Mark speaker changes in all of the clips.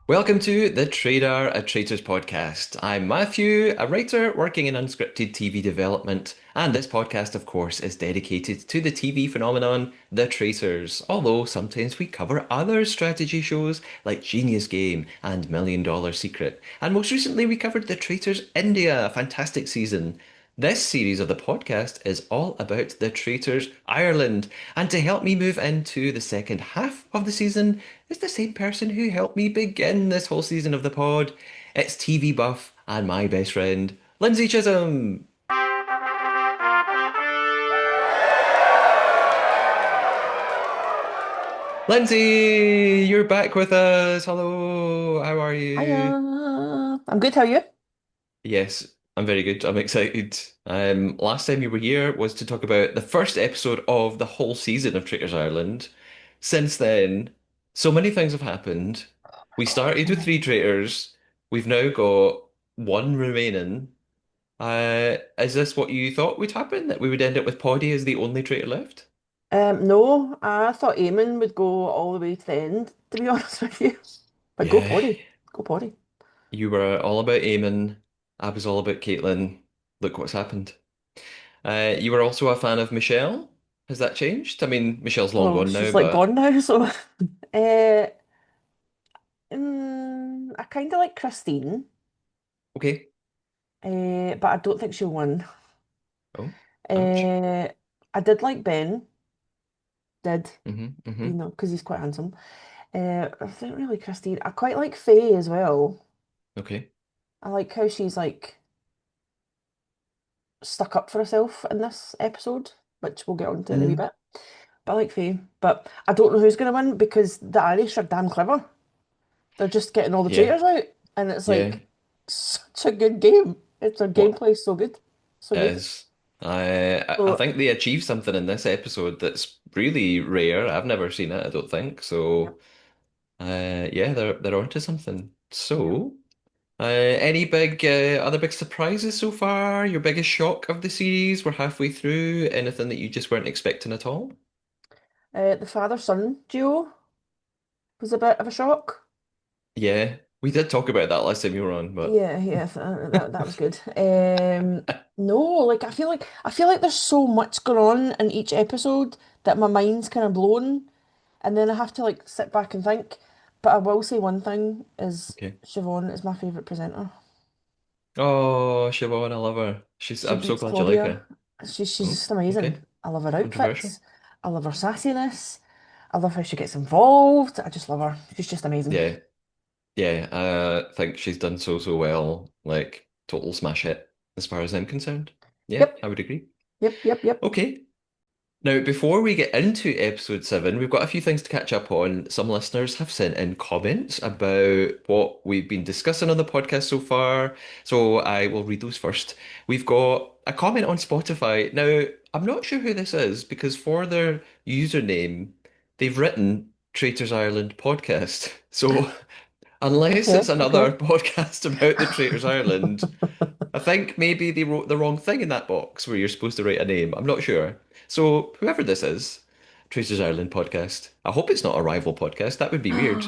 Speaker 1: Welcome to the Trader, a Traitors podcast. I'm Matthew, a writer working in unscripted TV development, and this podcast, of course, is dedicated to the TV phenomenon, The Traitors, although sometimes we cover other strategy shows like Genius Game and Million Dollar Secret. And most recently, we covered The Traitors India, a fantastic season. This series of the podcast is all about the Traitors Ireland. And to help me move into the second half of the season is the same person who helped me begin this whole season of the pod. It's TV buff and my best friend, Lindsay Chisholm. Lindsay, you're back with us. Hello, how are you?
Speaker 2: Hiya. I'm good. How are you?
Speaker 1: Yes, I'm very good. I'm excited. Last time you were here was to talk about the first episode of the whole season of Traitors Ireland. Since then, so many things have happened. We started with three traitors. We've now got one remaining. Is this what you thought would happen? That we would end up with Poddy as the only traitor left?
Speaker 2: No, I thought Eamon would go all the way to the end, to be honest with you. But go
Speaker 1: Yeah,
Speaker 2: potty. Go potty.
Speaker 1: you were all about Eamon. I was all about Caitlin. Look what's happened. You were also a fan of Michelle. Has that changed? I mean, Michelle's long
Speaker 2: Well,
Speaker 1: gone now,
Speaker 2: she's like
Speaker 1: but
Speaker 2: gone now, so uh, I kind of like Christine,
Speaker 1: okay.
Speaker 2: but I don't think she'll win.
Speaker 1: Oh, ouch.
Speaker 2: Uh, I did like Ben, did,
Speaker 1: Hmm.
Speaker 2: because he's quite handsome. I don't really like Christine. I quite like Faye as well.
Speaker 1: Okay.
Speaker 2: I like how she's like stuck up for herself in this episode, which we'll get onto in a wee
Speaker 1: Mm,
Speaker 2: bit. But I like Faye. But I don't know who's going to win because the Irish are damn clever. They're just getting all the
Speaker 1: yeah,
Speaker 2: traitors out, and it's
Speaker 1: yeah.
Speaker 2: like such a good game. It's their
Speaker 1: What
Speaker 2: gameplay is so good, so
Speaker 1: it
Speaker 2: good.
Speaker 1: is? I
Speaker 2: So
Speaker 1: think they achieved something in this episode that's really rare. I've never seen it, I don't think.
Speaker 2: yeah,
Speaker 1: So, yeah, they're onto something.
Speaker 2: yeah.
Speaker 1: So, any big other big surprises so far? Your biggest shock of the series? We're halfway through. Anything that you just weren't expecting at all?
Speaker 2: The father-son duo was a bit of a shock.
Speaker 1: Yeah, we did talk about that last time you were on, but
Speaker 2: Yeah, yeah, that was good. No, like I feel like there's so much going on in each episode that my mind's kind of blown, and then I have to like sit back and think. But I will say one thing is
Speaker 1: okay.
Speaker 2: Siobhan is my favourite presenter.
Speaker 1: Oh, Siobhan, I love her.
Speaker 2: She
Speaker 1: I'm so
Speaker 2: beats
Speaker 1: glad you like
Speaker 2: Claudia.
Speaker 1: her.
Speaker 2: She's
Speaker 1: Oh,
Speaker 2: just amazing.
Speaker 1: okay.
Speaker 2: I love her
Speaker 1: Controversial.
Speaker 2: outfits. I love her sassiness. I love how she gets involved. I just love her. She's just amazing.
Speaker 1: Yeah, yeah. I think she's done so well. Like total smash hit, as far as I'm concerned. Yeah,
Speaker 2: Yep,
Speaker 1: I would agree.
Speaker 2: yep, yep, yep.
Speaker 1: Okay. Now, before we get into episode 7, we've got a few things to catch up on. Some listeners have sent in comments about what we've been discussing on the podcast so far, so I will read those first. We've got a comment on Spotify. Now, I'm not sure who this is because for their username, they've written Traitors Ireland podcast. So, unless
Speaker 2: Okay,
Speaker 1: it's another
Speaker 2: okay.
Speaker 1: podcast about the Traitors Ireland, I think maybe they wrote the wrong thing in that box where you're supposed to write a name. I'm not sure. So, whoever this is, Traitors Ireland podcast. I hope it's not a rival podcast. That would be weird.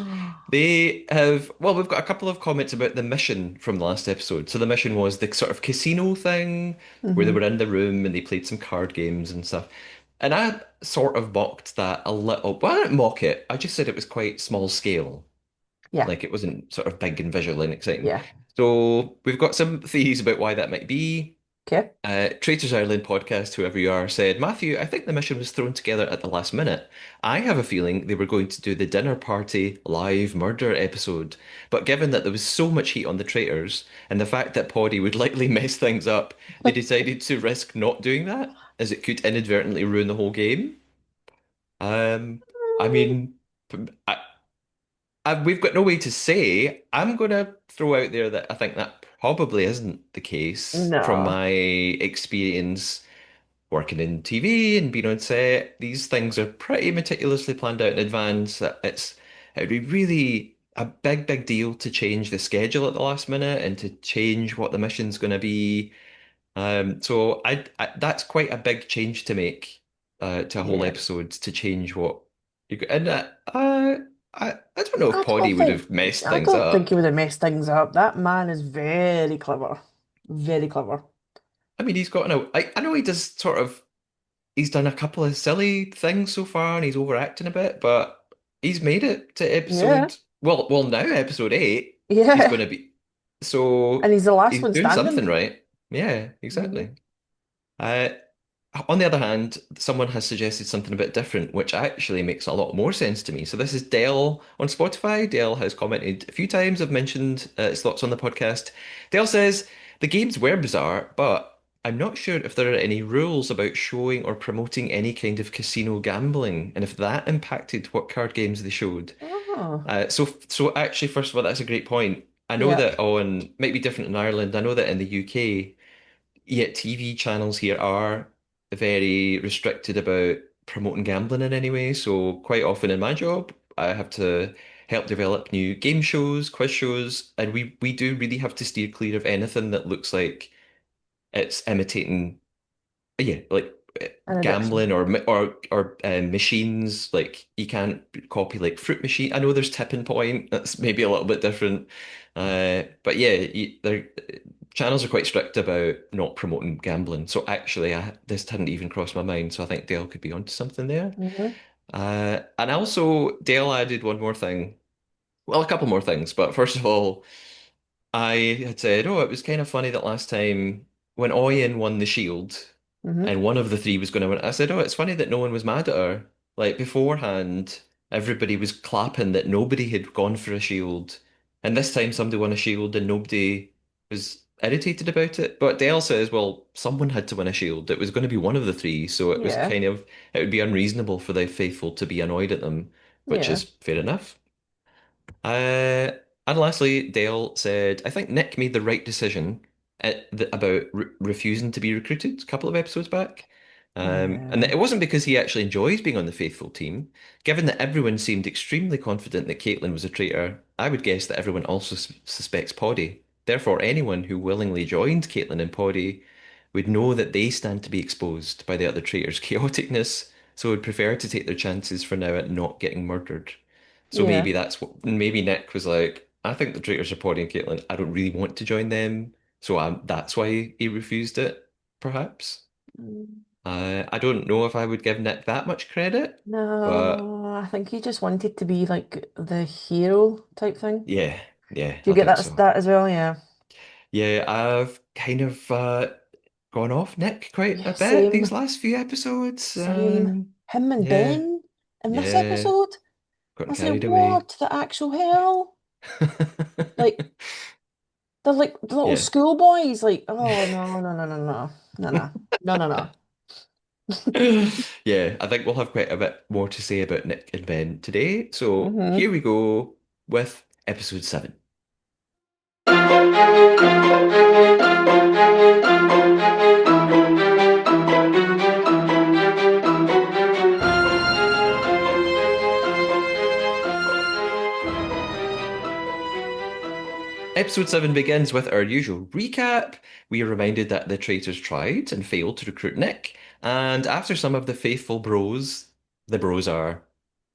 Speaker 1: They have, well, we've got a couple of comments about the mission from the last episode. So, the mission was the sort of casino thing where they
Speaker 2: hmm
Speaker 1: were in the room and they played some card games and stuff. And I sort of mocked that a little. Well, I didn't mock it. I just said it was quite small scale.
Speaker 2: Yeah,
Speaker 1: Like it wasn't sort of big and visual and exciting.
Speaker 2: yeah.
Speaker 1: So we've got some theories about why that might be.
Speaker 2: Okay.
Speaker 1: Traitors Ireland podcast, whoever you are, said, Matthew, I think the mission was thrown together at the last minute. I have a feeling they were going to do the dinner party live murder episode, but given that there was so much heat on the traitors and the fact that Poddy would likely mess things up, they decided to risk not doing that, as it could inadvertently ruin the whole game. Um, I mean, we've got no way to say. I'm going to throw out there that I think that probably isn't the case from
Speaker 2: No.
Speaker 1: my experience working in TV and being on set. These things are pretty meticulously planned out in advance. It'd be really a big deal to change the schedule at the last minute and to change what the mission's going to be. So that's quite a big change to make to a whole
Speaker 2: Yeah.
Speaker 1: episode to change what you and I don't know if Poddy would have messed
Speaker 2: I
Speaker 1: things
Speaker 2: don't think he
Speaker 1: up.
Speaker 2: would have messed things up. That man is very clever. Very clever.
Speaker 1: I mean, he's got I know he does sort of he's done a couple of silly things so far and he's overacting a bit, but he's made it to
Speaker 2: Yeah.
Speaker 1: episode now episode 8. He's
Speaker 2: Yeah.
Speaker 1: going to be so
Speaker 2: And he's the last
Speaker 1: he's
Speaker 2: one
Speaker 1: doing something
Speaker 2: standing.
Speaker 1: right. Yeah,
Speaker 2: Hmm.
Speaker 1: exactly. Uh, on the other hand, someone has suggested something a bit different, which actually makes a lot more sense to me. So this is Dale on Spotify. Dale has commented a few times. I've mentioned his thoughts on the podcast. Dale says the games were bizarre, but I'm not sure if there are any rules about showing or promoting any kind of casino gambling, and if that impacted what card games they showed.
Speaker 2: Oh.
Speaker 1: So actually, first of all, that's a great point. I know
Speaker 2: Yep.
Speaker 1: that might be different in Ireland. I know that in the UK. Yet TV channels here are very restricted about promoting gambling in any way. So quite often in my job, I have to help develop new game shows, quiz shows, and we do really have to steer clear of anything that looks like it's imitating, yeah, like
Speaker 2: An addiction.
Speaker 1: gambling or machines. Like you can't copy like fruit machine. I know there's tipping point. That's maybe a little bit different. But yeah, channels are quite strict about not promoting gambling. So actually, this hadn't even crossed my mind. So I think Dale could be onto something there.
Speaker 2: Hmm.
Speaker 1: And also Dale added one more thing. Well, a couple more things. But first of all, I had said, oh, it was kind of funny that last time when Oyen won the Shield
Speaker 2: Hmm.
Speaker 1: and one of the three was going to win, I said, oh, it's funny that no one was mad at her. Like beforehand, everybody was clapping that nobody had gone for a Shield. And this time somebody won a Shield and nobody was irritated about it. But Dale says, well, someone had to win a Shield. It was going to be one of the three. So it was
Speaker 2: Yeah.
Speaker 1: it would be unreasonable for the faithful to be annoyed at them, which
Speaker 2: Yeah.
Speaker 1: is fair enough. Uh, and lastly, Dale said, I think Nick made the right decision about refusing to be recruited a couple of episodes back. And
Speaker 2: Yeah.
Speaker 1: it wasn't because he actually enjoys being on the faithful team. Given that everyone seemed extremely confident that Caitlin was a traitor, I would guess that everyone also suspects Poddy. Therefore, anyone who willingly joined Caitlin and Poddy would know that they stand to be exposed by the other traitors' chaoticness, so would prefer to take their chances for now at not getting murdered. So
Speaker 2: Yeah.
Speaker 1: maybe maybe Nick was like, I think the traitors are Poddy and Caitlin. I don't really want to join them, so that's why he refused it, perhaps.
Speaker 2: Mm.
Speaker 1: I don't know if I would give Nick that much credit, but
Speaker 2: No, I think he just wanted to be like the hero type thing.
Speaker 1: yeah, yeah,
Speaker 2: Do you
Speaker 1: I
Speaker 2: get
Speaker 1: think
Speaker 2: that
Speaker 1: so.
Speaker 2: that as well? Yeah.
Speaker 1: Yeah, I've kind of gone off Nick quite a
Speaker 2: Yeah,
Speaker 1: bit
Speaker 2: same.
Speaker 1: these last few episodes.
Speaker 2: Same. Him and
Speaker 1: Yeah,
Speaker 2: Ben in this
Speaker 1: yeah,
Speaker 2: episode. I
Speaker 1: gotten
Speaker 2: was like,
Speaker 1: carried away.
Speaker 2: what the actual hell? Like, they're like little
Speaker 1: Yeah.
Speaker 2: schoolboys. Like, oh no, no, no, no, no. No, no. No, no, no.
Speaker 1: Yeah, I think we'll have quite a bit more to say about Nick and Ben today. So
Speaker 2: Hmm.
Speaker 1: here we go with episode 7. Episode 7 begins with our usual recap. We are reminded that the traitors tried and failed to recruit Nick, and after some of the faithful bros, the bros are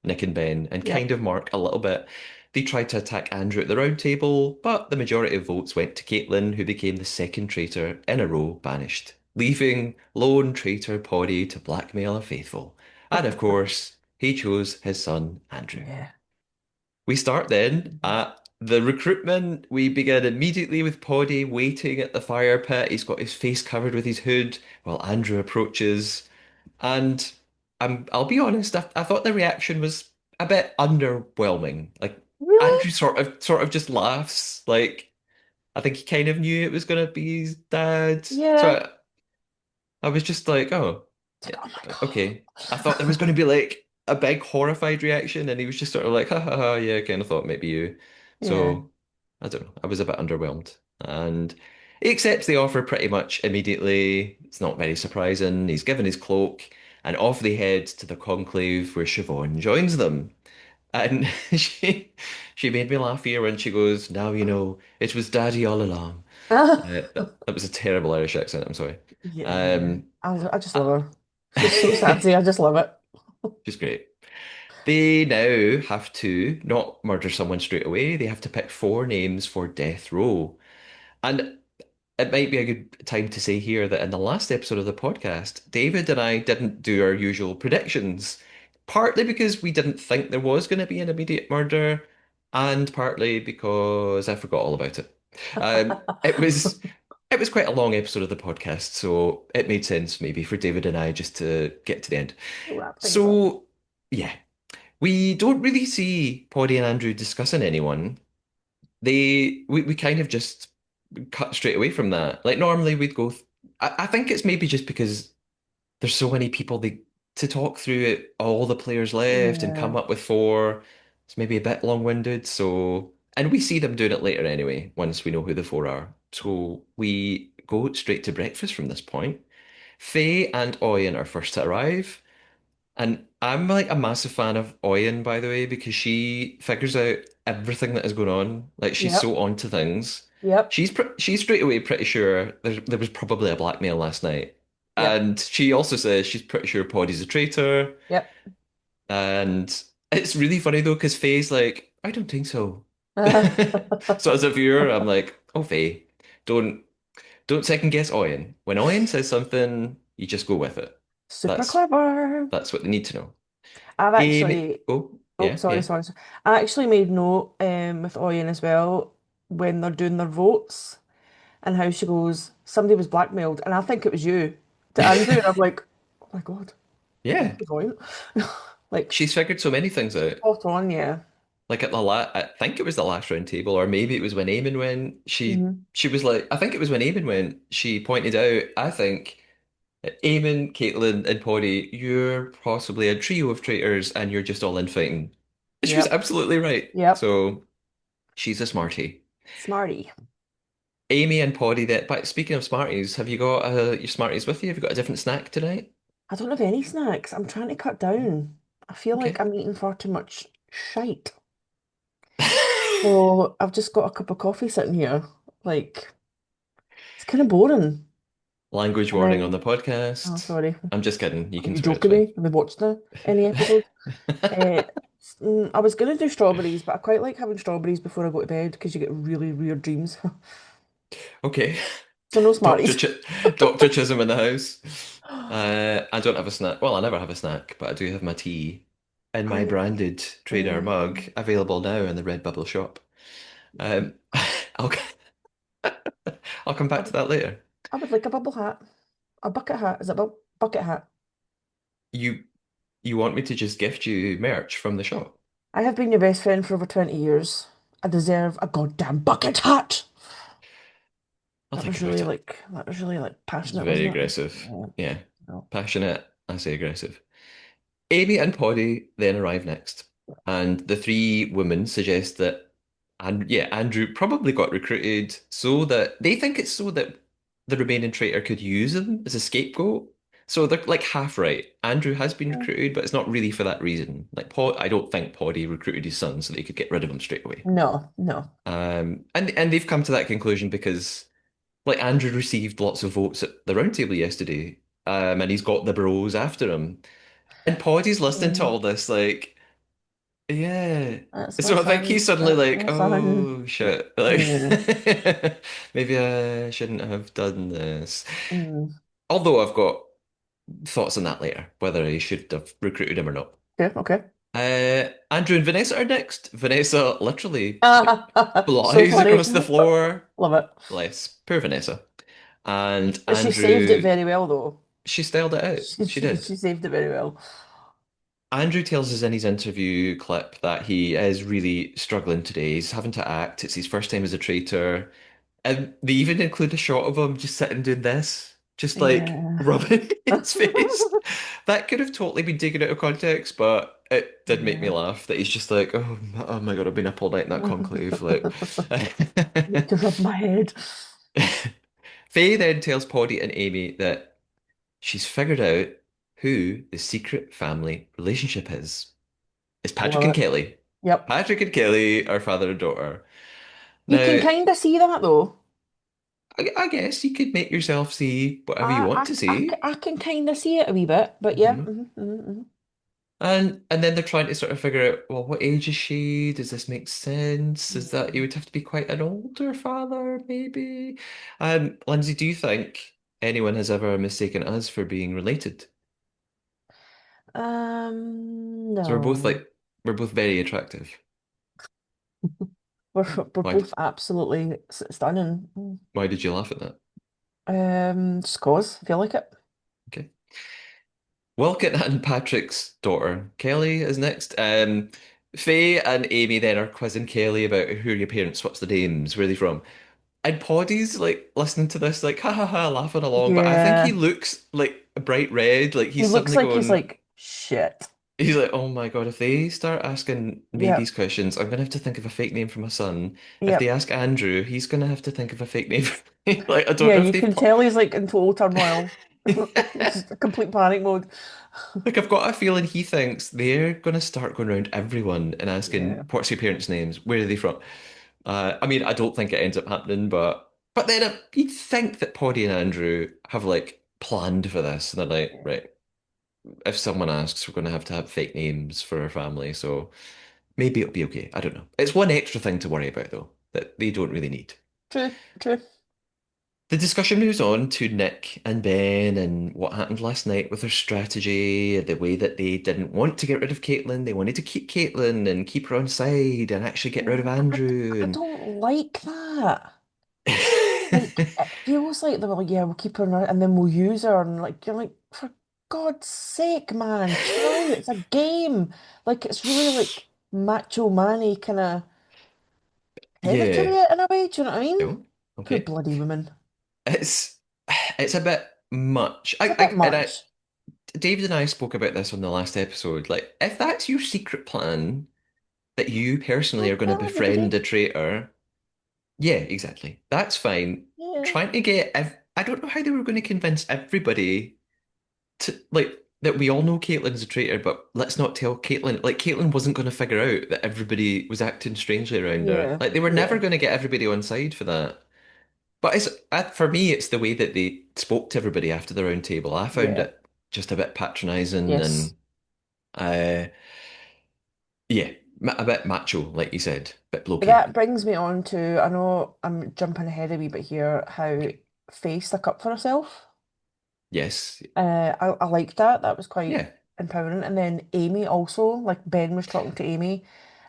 Speaker 1: Nick and Ben, and kind
Speaker 2: Yep.
Speaker 1: of Mark a little bit, they tried to attack Andrew at the round table, but the majority of votes went to Caitlin, who became the second traitor in a row banished, leaving lone traitor Poddy to blackmail a faithful. And of course, he chose his son Andrew.
Speaker 2: Yeah.
Speaker 1: We start then at the recruitment. We begin immediately with Poddy waiting at the fire pit. He's got his face covered with his hood while Andrew approaches. And I'll be honest, I thought the reaction was a bit underwhelming. Like
Speaker 2: Really?
Speaker 1: Andrew sort of just laughs. Like I think he kind of knew it was gonna be his dad. So
Speaker 2: Yeah.
Speaker 1: I was just like, oh,
Speaker 2: It's
Speaker 1: yeah,
Speaker 2: like, oh my
Speaker 1: okay. I thought there was going to be like a big horrified reaction, and he was just sort of like, ha ha ha, yeah, kind of thought maybe you.
Speaker 2: God.
Speaker 1: So I don't know. I was a bit underwhelmed. And he accepts the offer pretty much immediately. It's not very surprising. He's given his cloak, and off they head to the conclave where Siobhan joins them. And she made me laugh here when she goes, now you know, it was Daddy all along.
Speaker 2: Yeah.
Speaker 1: That was a terrible Irish accent, I'm sorry.
Speaker 2: Yeah.
Speaker 1: Um,
Speaker 2: I just
Speaker 1: uh,
Speaker 2: love her. She's so sassy. I just love it.
Speaker 1: she's great. They now have to not murder someone straight away. They have to pick four names for death row. And it might be a good time to say here that in the last episode of the podcast, David and I didn't do our usual predictions, partly because we didn't think there was going to be an immediate murder, and partly because I forgot all about it. It was quite a long episode of the podcast, so it made sense maybe for David and I just to get to the end.
Speaker 2: Wrap things up.
Speaker 1: So yeah, we don't really see Poddy and Andrew discussing anyone. We kind of just cut straight away from that. Like normally we'd go. I think it's maybe just because there's so many people to talk through it, all the players left, and
Speaker 2: Yeah.
Speaker 1: come up with four. It's maybe a bit long-winded. So, and we see them doing it later anyway. Once we know who the four are, so we go straight to breakfast from this point. Faye and Oyen are first to arrive. And I'm like a massive fan of Oyen, by the way, because she figures out everything that is going on. Like she's
Speaker 2: Yep.
Speaker 1: so on to things.
Speaker 2: Yep.
Speaker 1: She's straight away pretty sure there was probably a blackmail last night.
Speaker 2: Yep.
Speaker 1: And she also says she's pretty sure Poddy's a traitor.
Speaker 2: Yep.
Speaker 1: And it's really funny though, because Faye's like, I don't think so. So as a viewer, I'm like, oh Faye, don't don't second guess Oyen. When Oyen says something, you just go with it.
Speaker 2: Super
Speaker 1: That's
Speaker 2: clever.
Speaker 1: that's what they need to know.
Speaker 2: I've
Speaker 1: Amy.
Speaker 2: actually,
Speaker 1: Oh,
Speaker 2: oh,
Speaker 1: yeah,
Speaker 2: sorry,
Speaker 1: yeah.
Speaker 2: sorry, sorry. I actually made note with Oyen as well when they're doing their votes and how she goes, somebody was blackmailed, and I think it was you to Andrew. And I'm like, oh my God, I think
Speaker 1: Yeah.
Speaker 2: it was Oyen. Like,
Speaker 1: She's figured so many things out.
Speaker 2: spot on, yeah.
Speaker 1: Like at the I think it was the last round table, or maybe it was when Eamon went.
Speaker 2: Hmm.
Speaker 1: She was like, I think it was when Eamon went. She pointed out, I think Eamon, Caitlin, and Poddy, you're possibly a trio of traitors, and you're just all infighting. And she was
Speaker 2: Yep.
Speaker 1: absolutely right.
Speaker 2: Yep.
Speaker 1: So she's a smarty.
Speaker 2: Smarty.
Speaker 1: Amy and Poddy. That. But speaking of smarties, have you got your smarties with you? Have you got a different snack tonight?
Speaker 2: I don't have any snacks. I'm trying to cut down. I feel like
Speaker 1: Okay.
Speaker 2: I'm eating far too much shite. So I've just got a cup of coffee sitting here. Like, it's kind of boring.
Speaker 1: Language
Speaker 2: And
Speaker 1: warning on
Speaker 2: then,
Speaker 1: the
Speaker 2: oh,
Speaker 1: podcast.
Speaker 2: sorry.
Speaker 1: I'm just kidding. You
Speaker 2: Are
Speaker 1: can
Speaker 2: you
Speaker 1: swear, it's
Speaker 2: joking
Speaker 1: fine.
Speaker 2: me? Have they watched any episodes? Uh, I was going to do strawberries, but I quite like having strawberries before I go to bed because you get really weird dreams.
Speaker 1: Okay.
Speaker 2: So no
Speaker 1: Dr.
Speaker 2: Smarties.
Speaker 1: Dr. Chisholm in the house. I don't have a snack. Well, I never have a snack, but I do have my tea in my
Speaker 2: I,
Speaker 1: branded Trader mug
Speaker 2: um,
Speaker 1: available now in the Red Bubble shop. Um, I'll I'll come
Speaker 2: I
Speaker 1: back to
Speaker 2: would,
Speaker 1: that later.
Speaker 2: I would like a bubble hat. A bucket hat. Is it a bucket hat?
Speaker 1: You you want me to just gift you merch from the shop?
Speaker 2: I have been your best friend for over 20 years. I deserve a goddamn bucket hat.
Speaker 1: I'll think about it.
Speaker 2: That was really like
Speaker 1: It's
Speaker 2: passionate,
Speaker 1: very
Speaker 2: wasn't it?
Speaker 1: aggressive.
Speaker 2: Yeah.
Speaker 1: Yeah.
Speaker 2: No.
Speaker 1: Passionate, I say aggressive. Amy and Poddy then arrive next, and the three women suggest that, and yeah, Andrew probably got recruited so that they think it's so that the remaining traitor could use him as a scapegoat. So they're like half right. Andrew has been
Speaker 2: Yeah.
Speaker 1: recruited, but it's not really for that reason. Like Pod, I don't think Poddy recruited his son so they could get rid of him straight away.
Speaker 2: No, no.
Speaker 1: And they've come to that conclusion because like Andrew received lots of votes at the round table yesterday, and he's got the bros after him. And Poddy's listening to
Speaker 2: Yeah.
Speaker 1: all this, like, yeah.
Speaker 2: That's my
Speaker 1: So I think
Speaker 2: son.
Speaker 1: he's suddenly
Speaker 2: That's
Speaker 1: like,
Speaker 2: my son.
Speaker 1: oh shit. Like,
Speaker 2: Yeah.
Speaker 1: maybe I shouldn't have done this.
Speaker 2: Mm.
Speaker 1: Although I've got thoughts on that later, whether I should have recruited him or not.
Speaker 2: Okay, okay.
Speaker 1: Andrew and Vanessa are next. Vanessa literally like
Speaker 2: So
Speaker 1: flies
Speaker 2: funny.
Speaker 1: across the floor.
Speaker 2: Love it.
Speaker 1: Bless. Poor Vanessa. And
Speaker 2: But she saved it
Speaker 1: Andrew,
Speaker 2: very well, though.
Speaker 1: she styled it out.
Speaker 2: She,
Speaker 1: She
Speaker 2: she,
Speaker 1: did.
Speaker 2: she saved it very well.
Speaker 1: Andrew tells us in his interview clip that he is really struggling today. He's having to act. It's his first time as a traitor. And they even include a shot of him just sitting doing this, just like
Speaker 2: Yeah.
Speaker 1: rubbing his face. That could have totally been taken out of context, but it did make me
Speaker 2: Yeah.
Speaker 1: laugh that he's just like, oh my God, I've been up all night in that conclave. Like,
Speaker 2: Need to rub my head.
Speaker 1: Faye then tells Poddy and Amy that she's figured out who the secret family relationship is. It's Patrick
Speaker 2: Love
Speaker 1: and
Speaker 2: it.
Speaker 1: Kelly.
Speaker 2: Yep.
Speaker 1: Patrick and Kelly are father and daughter.
Speaker 2: You can
Speaker 1: Now,
Speaker 2: kind of see that, though.
Speaker 1: I guess you could make yourself see whatever you want to see.
Speaker 2: I can kind of see it a wee bit, but yeah.
Speaker 1: Mhm.
Speaker 2: Hmm.
Speaker 1: And then they're trying to sort of figure out, well, what age is she? Does this make sense? Is that you
Speaker 2: Mm.
Speaker 1: would have to be quite an older father, maybe? Lindsay, do you think anyone has ever mistaken us for being related? So
Speaker 2: No.
Speaker 1: we're both very attractive.
Speaker 2: We're
Speaker 1: Why
Speaker 2: both absolutely stunning.
Speaker 1: why did you laugh at that?
Speaker 2: Just 'cause I feel like it.
Speaker 1: Okay. Wilkett and Patrick's daughter, Kelly, is next. Faye and Amy then are quizzing Kelly about who are your parents, what's the names, where are they from? And Poddy's like listening to this, like ha ha ha, laughing along. But I think he
Speaker 2: Yeah.
Speaker 1: looks like a bright red, like
Speaker 2: He
Speaker 1: he's
Speaker 2: looks
Speaker 1: suddenly
Speaker 2: like he's
Speaker 1: going.
Speaker 2: like, shit.
Speaker 1: He's like, oh my God, if they start asking me
Speaker 2: Yep.
Speaker 1: these questions, I'm gonna have to think of a fake name for my son. If they
Speaker 2: Yep.
Speaker 1: ask Andrew, he's gonna have to think of a fake name for me. Like, I don't
Speaker 2: Yeah,
Speaker 1: know if
Speaker 2: you
Speaker 1: they've
Speaker 2: can tell he's like in total turmoil. Just a complete panic mode.
Speaker 1: like I've got a feeling he thinks they're gonna start going around everyone and
Speaker 2: Yeah.
Speaker 1: asking, what's your parents' names? Where are they from? I mean, I don't think it ends up happening, but then you'd think that Poddy and Andrew have like planned for this, and they're like, right, if someone asks, we're going to have fake names for our family, so maybe it'll be okay. I don't know. It's one extra thing to worry about, though, that they don't really need.
Speaker 2: True, true.
Speaker 1: The discussion moves on to Nick and Ben and what happened last night with their strategy, the way that they didn't want to get rid of Caitlin. They wanted to keep Caitlin and keep her on side and actually get rid of
Speaker 2: Yeah, but
Speaker 1: Andrew.
Speaker 2: I don't like that. Like it feels like they were like, yeah, we'll keep her around and then we'll use her and like you're like, for God's sake, man, chill out. It's a game. Like it's really like macho man-y kind of
Speaker 1: Yeah.
Speaker 2: territory in a way, do you know what I mean?
Speaker 1: Oh,
Speaker 2: Poor
Speaker 1: okay.
Speaker 2: bloody woman.
Speaker 1: It's it's a bit much.
Speaker 2: It's a bit
Speaker 1: I
Speaker 2: much.
Speaker 1: David and I spoke about this on the last episode. Like, if that's your secret plan that you personally are
Speaker 2: Don't
Speaker 1: going to
Speaker 2: tell
Speaker 1: befriend
Speaker 2: everybody.
Speaker 1: a traitor, yeah, exactly. That's fine.
Speaker 2: Yeah,
Speaker 1: Trying to get I don't know how they were going to convince everybody to like that we all know Caitlyn's a traitor, but let's not tell Caitlyn. Like Caitlyn wasn't going to figure out that everybody was acting strangely around her.
Speaker 2: yeah,
Speaker 1: Like they were never
Speaker 2: yeah,
Speaker 1: going to get everybody on side for that. But for me, it's the way that they spoke to everybody after the round table. I found
Speaker 2: yeah.
Speaker 1: it just a bit patronizing
Speaker 2: Yes.
Speaker 1: and uh yeah, a bit macho, like you said, a bit blokey.
Speaker 2: That brings me on to, I know I'm jumping ahead a wee bit here, how Faye stuck up for herself.
Speaker 1: Yes,
Speaker 2: I liked that. That was quite
Speaker 1: yeah,
Speaker 2: empowering. And then Amy also, like Ben was talking to Amy,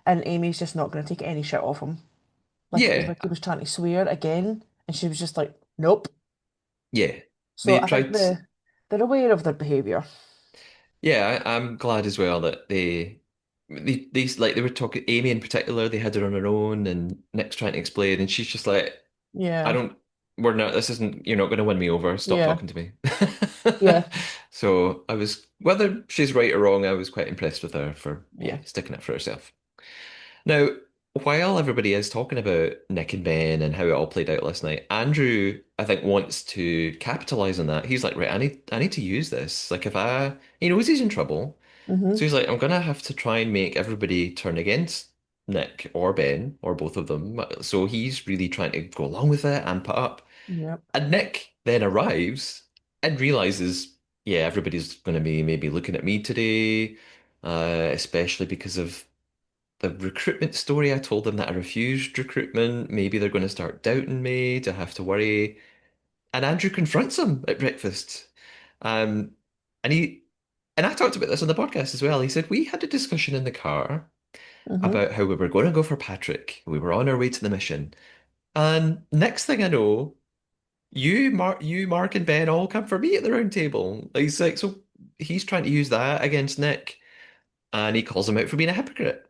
Speaker 2: and Amy's just not going to take any shit off him. Like it was
Speaker 1: yeah,
Speaker 2: like he was trying to swear again, and she was just like, nope.
Speaker 1: yeah.
Speaker 2: So
Speaker 1: They
Speaker 2: I think
Speaker 1: tried.
Speaker 2: they're aware of their behaviour.
Speaker 1: Yeah, I'm glad as well that they like they were talking. Amy in particular, they had her on her own, and Nick's trying to explain, and she's just like, I
Speaker 2: Yeah,
Speaker 1: don't. We're not. This isn't. You're not going to win me over. Stop
Speaker 2: yeah,
Speaker 1: talking to me.
Speaker 2: yeah,
Speaker 1: So I was, whether she's right or wrong, I was quite impressed with her for
Speaker 2: yeah.
Speaker 1: sticking up for herself. Now, while everybody is talking about Nick and Ben and how it all played out last night, Andrew, I think, wants to capitalize on that. He's like, right, I need to use this. Like, he knows he's in trouble, so
Speaker 2: Mm-hmm.
Speaker 1: he's like, I'm gonna have to try and make everybody turn against Nick or Ben or both of them. So he's really trying to go along with it and put up.
Speaker 2: Yep.
Speaker 1: And Nick then arrives and realizes, yeah, everybody's going to be maybe looking at me today, especially because of the recruitment story. I told them that I refused recruitment. Maybe they're going to start doubting me, to have to worry. And Andrew confronts him at breakfast. Um, and I talked about this on the podcast as well. He said, we had a discussion in the car
Speaker 2: Mm-hmm.
Speaker 1: about how we were going to go for Patrick. We were on our way to the mission. And next thing I know, Mark, and Ben all come for me at the round table. He's like, so he's trying to use that against Nick, and he calls him out for being a hypocrite.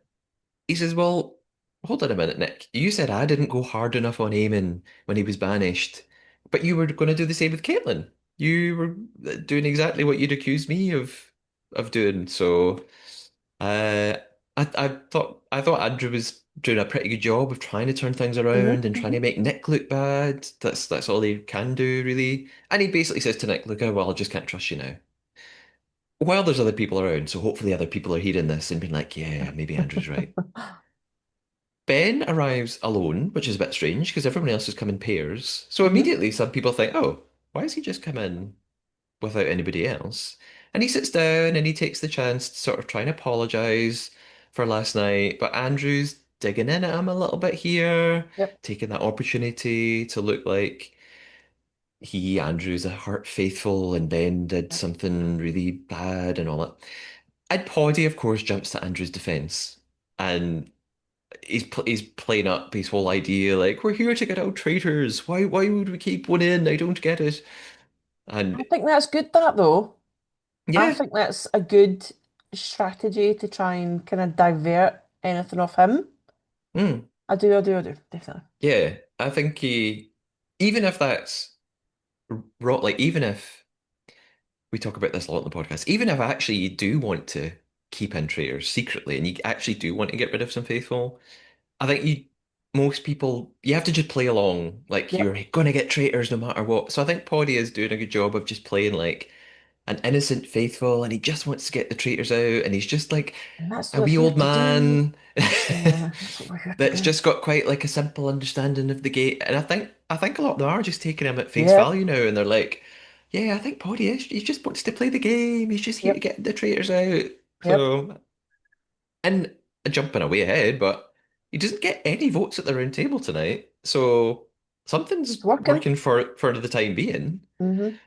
Speaker 1: He says, well, hold on a minute, Nick. You said I didn't go hard enough on Eamon when he was banished, but you were going to do the same with Caitlin. You were doing exactly what you'd accused me of doing. So, uh, I thought Andrew was doing a pretty good job of trying to turn things around and
Speaker 2: Mm-hmm.
Speaker 1: trying
Speaker 2: Mm-hmm.
Speaker 1: to make Nick look bad. That's all he can do, really. And he basically says to Nick, "Look, well, I just can't trust you now." While there's other people around, so hopefully other people are hearing this and being like, "Yeah, maybe Andrew's right." Ben arrives alone, which is a bit strange because everyone else has come in pairs. So
Speaker 2: Mm-hmm.
Speaker 1: immediately some people think, "Oh, why has he just come in without anybody else?" And he sits down and he takes the chance to sort of try and apologize for last night. But Andrew's digging in at him a little bit here,
Speaker 2: Yep.
Speaker 1: taking that opportunity to look like Andrew's a hurt faithful and Ben did
Speaker 2: Yep.
Speaker 1: something really bad and all that. And Poddy, of course, jumps to Andrew's defense. And he's playing up his whole idea like, we're here to get out traitors. Why would we keep one in? I don't get it.
Speaker 2: I
Speaker 1: And
Speaker 2: think that's good, that though. I
Speaker 1: yeah,
Speaker 2: think that's a good strategy to try and kind of divert anything off him.
Speaker 1: mm,
Speaker 2: I do, definitely.
Speaker 1: yeah. I think even if that's wrong, like even if we talk about this a lot in the podcast, even if actually you do want to keep in traitors secretly and you actually do want to get rid of some faithful, I think most people, you have to just play along. Like
Speaker 2: Yep.
Speaker 1: you're going to get traitors no matter what. So I think Poddy is doing a good job of just playing like an innocent faithful and he just wants to get the traitors out and he's just like
Speaker 2: And that's
Speaker 1: a
Speaker 2: what we're
Speaker 1: wee
Speaker 2: here
Speaker 1: old
Speaker 2: to do.
Speaker 1: man
Speaker 2: Yeah, that's what we're here to
Speaker 1: that's
Speaker 2: do.
Speaker 1: just got quite like a simple understanding of the gate. And I think a lot of them are just taking him at face
Speaker 2: Yep.
Speaker 1: value now and they're like, yeah, I think Poddy is he just wants to play the game. He's just here to
Speaker 2: Yep.
Speaker 1: get the traitors out.
Speaker 2: Yep.
Speaker 1: So and jumping away ahead, but he doesn't get any votes at the round table tonight. So
Speaker 2: It's
Speaker 1: something's
Speaker 2: working.
Speaker 1: working for the time being.
Speaker 2: Hmm.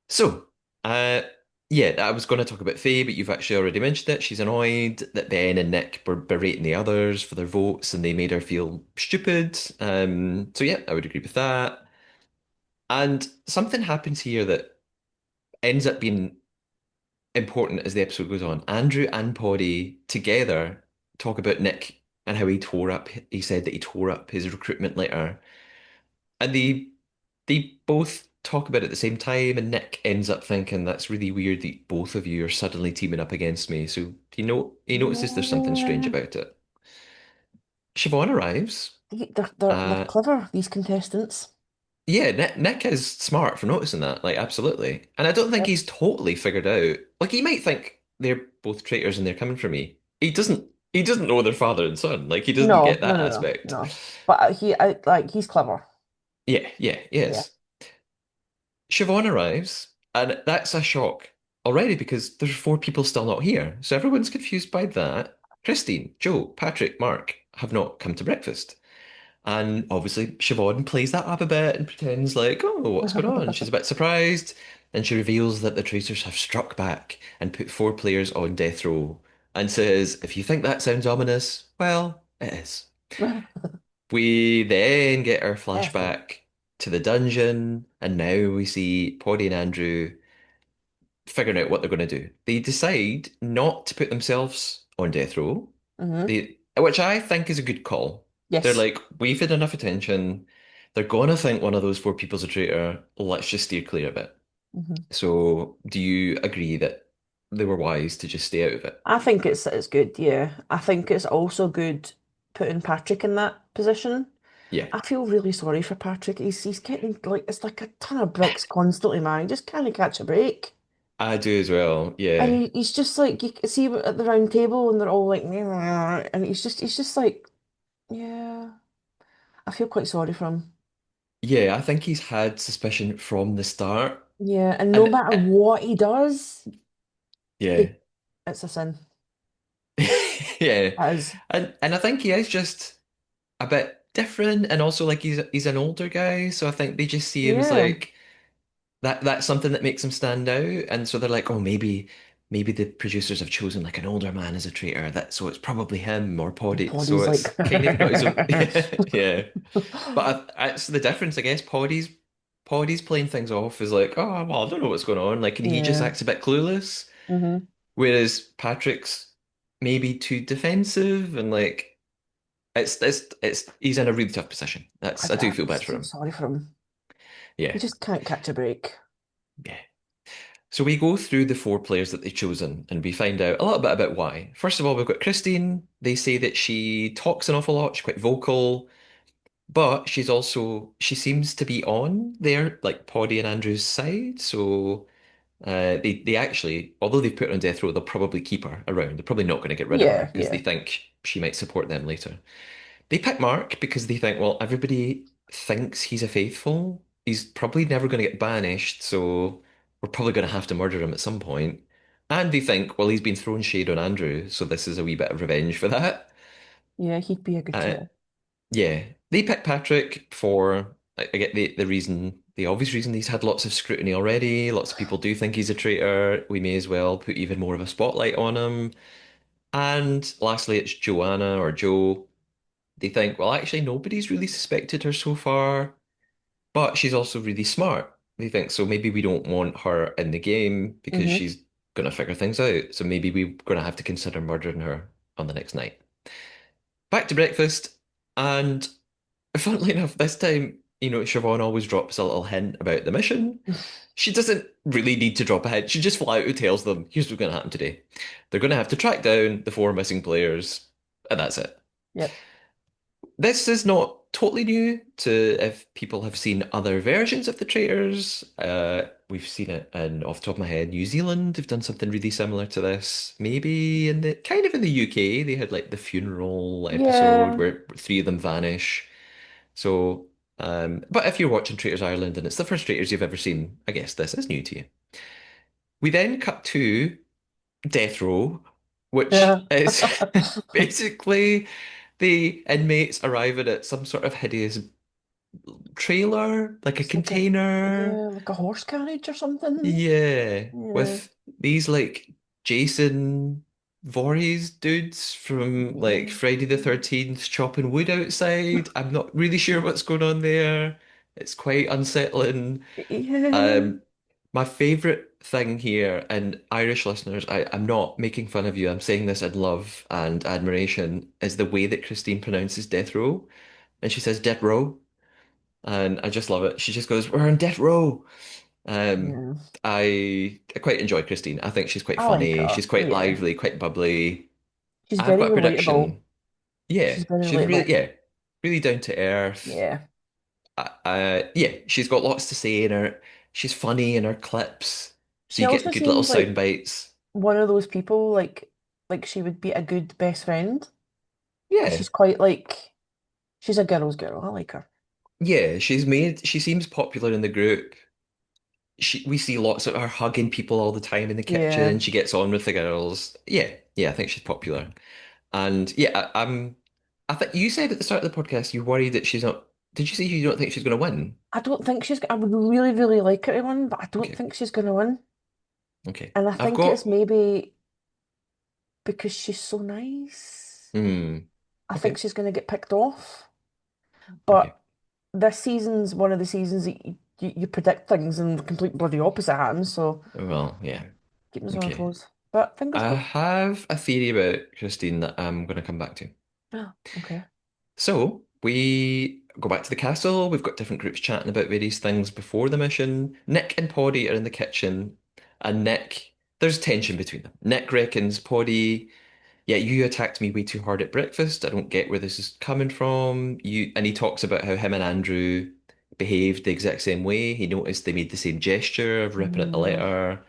Speaker 1: So, uh, yeah, I was going to talk about Faye, but you've actually already mentioned it. She's annoyed that Ben and Nick were berating the others for their votes and they made her feel stupid. So yeah, I would agree with that. And something happens here that ends up being important as the episode goes on. Andrew and Poddy together talk about Nick and how he said that he tore up his recruitment letter. And they both talk about it at the same time, and Nick ends up thinking that's really weird that both of you are suddenly teaming up against me. So he notices there's something strange
Speaker 2: Yeah.
Speaker 1: about it. Siobhan arrives.
Speaker 2: They're
Speaker 1: Uh
Speaker 2: clever, these contestants.
Speaker 1: yeah, Nick is smart for noticing that, like absolutely. And I don't think
Speaker 2: Yep.
Speaker 1: he's totally figured out. Like he might think they're both traitors and they're coming for me. He doesn't know their father and son. Like he doesn't
Speaker 2: No,
Speaker 1: get
Speaker 2: no,
Speaker 1: that
Speaker 2: no, no,
Speaker 1: aspect.
Speaker 2: no. But like he's clever.
Speaker 1: Yeah, yeah,
Speaker 2: Yeah.
Speaker 1: yes. Siobhan arrives, and that's a shock already because there's four people still not here. So everyone's confused by that. Christine, Joe, Patrick, Mark have not come to breakfast. And obviously Siobhan plays that up a bit and pretends like, oh, what's going on? She's a bit surprised. And she reveals that the traitors have struck back and put four players on death row and says, if you think that sounds ominous, well, it is. We then get our
Speaker 2: Excellent.
Speaker 1: flashback to the dungeon, and now we see Poddy and Andrew figuring out what they're going to do. They decide not to put themselves on death row,
Speaker 2: Hmm.
Speaker 1: which I think is a good call. They're
Speaker 2: Yes.
Speaker 1: like, we've had enough attention. They're going to think one of those four people's a traitor. Let's just steer clear of it.
Speaker 2: Hmm.
Speaker 1: So, do you agree that they were wise to just stay out of it?
Speaker 2: I think it's good, yeah. I think it's also good putting Patrick in that position.
Speaker 1: Yeah,
Speaker 2: I feel really sorry for Patrick. He's getting like it's like a ton of bricks constantly, man. He just can't catch a break.
Speaker 1: I do as well.
Speaker 2: And
Speaker 1: Yeah.
Speaker 2: he's just like you can see at the round table and they're all like "Nyeh," and he's just like, yeah. I feel quite sorry for him.
Speaker 1: Yeah, I think he's had suspicion from the start.
Speaker 2: Yeah, and no
Speaker 1: And
Speaker 2: matter what he does,
Speaker 1: yeah.
Speaker 2: it, it's a sin.
Speaker 1: Yeah.
Speaker 2: As
Speaker 1: And I think he is just a bit different and also like he's an older guy, so I think they just see him as
Speaker 2: yeah,
Speaker 1: like that's something that makes him stand out. And so they're like, oh maybe the producers have chosen like an older man as a traitor, that so it's probably him or Poddy. So
Speaker 2: body's like
Speaker 1: it's kind of not his own yeah. But it's the difference, I guess. Poddy's playing things off as like, oh well, I don't know what's going on. Like and he just
Speaker 2: yeah.
Speaker 1: acts a bit clueless.
Speaker 2: Hmm.
Speaker 1: Whereas Patrick's maybe too defensive and like it's he's in a really tough position. I do
Speaker 2: I
Speaker 1: feel bad
Speaker 2: just
Speaker 1: for
Speaker 2: feel
Speaker 1: him.
Speaker 2: sorry for him. He
Speaker 1: Yeah.
Speaker 2: just can't catch a break.
Speaker 1: Yeah. So we go through the four players that they've chosen and we find out a little bit about why. First of all, we've got Christine. They say that she talks an awful lot, she's quite vocal, but she seems to be on their like Poddy and Andrew's side. So they actually, although they've put her on death row, they'll probably keep her around. They're probably not going to get rid of her
Speaker 2: Yeah,
Speaker 1: because they
Speaker 2: yeah.
Speaker 1: think she might support them later. They pick Mark because they think, well, everybody thinks he's a faithful. He's probably never going to get banished, so we're probably going to have to murder him at some point. And they think, well, he's been throwing shade on Andrew, so this is a wee bit of revenge for that.
Speaker 2: Yeah, he'd be a good
Speaker 1: Uh,
Speaker 2: traitor.
Speaker 1: yeah, they pick Patrick for, I get the reason, the obvious reason he's had lots of scrutiny already. Lots of people do think he's a traitor. We may as well put even more of a spotlight on him. And lastly, it's Joanna or Joe. They think, well, actually, nobody's really suspected her so far, but she's also really smart. They think, so maybe we don't want her in the game because
Speaker 2: Hmm.
Speaker 1: she's going to figure things out. So maybe we're going to have to consider murdering her on the next night. Back to breakfast, and funnily enough, this time, Siobhan always drops a little hint about the mission. She doesn't really need to drop a hint. She just flat out tells them, here's what's going to happen today. They're going to have to track down the four missing players, and that's it.
Speaker 2: Yep.
Speaker 1: This is not totally new to if people have seen other versions of the Traitors. We've seen it in, off the top of my head, New Zealand have done something really similar to this. Maybe in the kind of in the UK, they had like the funeral episode
Speaker 2: Yeah.
Speaker 1: where three of them vanish. So, but if you're watching Traitors Ireland and it's the first Traitors you've ever seen, I guess this is new to you. We then cut to Death Row, which
Speaker 2: Yeah.
Speaker 1: is basically the inmates arriving at some sort of hideous trailer, like a
Speaker 2: It's like a
Speaker 1: container.
Speaker 2: yeah, like a horse carriage or something.
Speaker 1: Yeah,
Speaker 2: Yeah.
Speaker 1: with these like Jason Voorhees dudes from like
Speaker 2: Yeah.
Speaker 1: Friday the 13th chopping wood outside. I'm not really sure what's going on there. It's quite unsettling.
Speaker 2: Yeah.
Speaker 1: Um, my favorite thing here, and Irish listeners, I'm not making fun of you. I'm saying this in love and admiration, is the way that Christine pronounces death row. And she says death row. And I just love it. She just goes, we're on death row. Um,
Speaker 2: Yeah.
Speaker 1: I quite enjoy Christine. I think she's quite
Speaker 2: I like
Speaker 1: funny.
Speaker 2: her.
Speaker 1: She's quite
Speaker 2: Yeah.
Speaker 1: lively, quite bubbly.
Speaker 2: She's
Speaker 1: I've
Speaker 2: very
Speaker 1: got a
Speaker 2: relatable.
Speaker 1: prediction. Yeah,
Speaker 2: She's very
Speaker 1: she's really,
Speaker 2: relatable.
Speaker 1: yeah, really down to earth.
Speaker 2: Yeah.
Speaker 1: Yeah, she's got lots to say in her. She's funny in her clips, so
Speaker 2: She
Speaker 1: you get
Speaker 2: also
Speaker 1: good little
Speaker 2: seems
Speaker 1: sound
Speaker 2: like
Speaker 1: bites.
Speaker 2: one of those people like she would be a good best friend because
Speaker 1: Yeah,
Speaker 2: she's quite like she's a girl's girl. I like her.
Speaker 1: yeah, she seems popular in the group. We see lots of her hugging people all the time in the
Speaker 2: Yeah.
Speaker 1: kitchen. She gets on with the girls. Yeah, yeah, I think she's popular. And yeah, I think you said at the start of the podcast you worry that she's not. Did you say you don't think she's going to win?
Speaker 2: I don't think she's I would really, really like her to win, but I don't
Speaker 1: Okay,
Speaker 2: think she's gonna win.
Speaker 1: okay.
Speaker 2: And I
Speaker 1: I've
Speaker 2: think
Speaker 1: got.
Speaker 2: it's maybe because she's so nice.
Speaker 1: Hmm.
Speaker 2: I think
Speaker 1: Okay,
Speaker 2: she's gonna get picked off.
Speaker 1: okay.
Speaker 2: But this season's one of the seasons that you predict things and the complete bloody opposite happens, so
Speaker 1: Well, yeah.
Speaker 2: keep us on our
Speaker 1: Okay.
Speaker 2: toes. But fingers
Speaker 1: I
Speaker 2: crossed.
Speaker 1: have a theory about Christine that I'm going to come back to.
Speaker 2: Okay.
Speaker 1: So we go back to the castle. We've got different groups chatting about various things before the mission. Nick and Poddy are in the kitchen, and there's tension between them. Nick reckons Poddy, yeah, you attacked me way too hard at breakfast. I don't get where this is coming from. And he talks about how him and Andrew behaved the exact same way. He noticed they made the same gesture of ripping at the
Speaker 2: Mm,
Speaker 1: letter.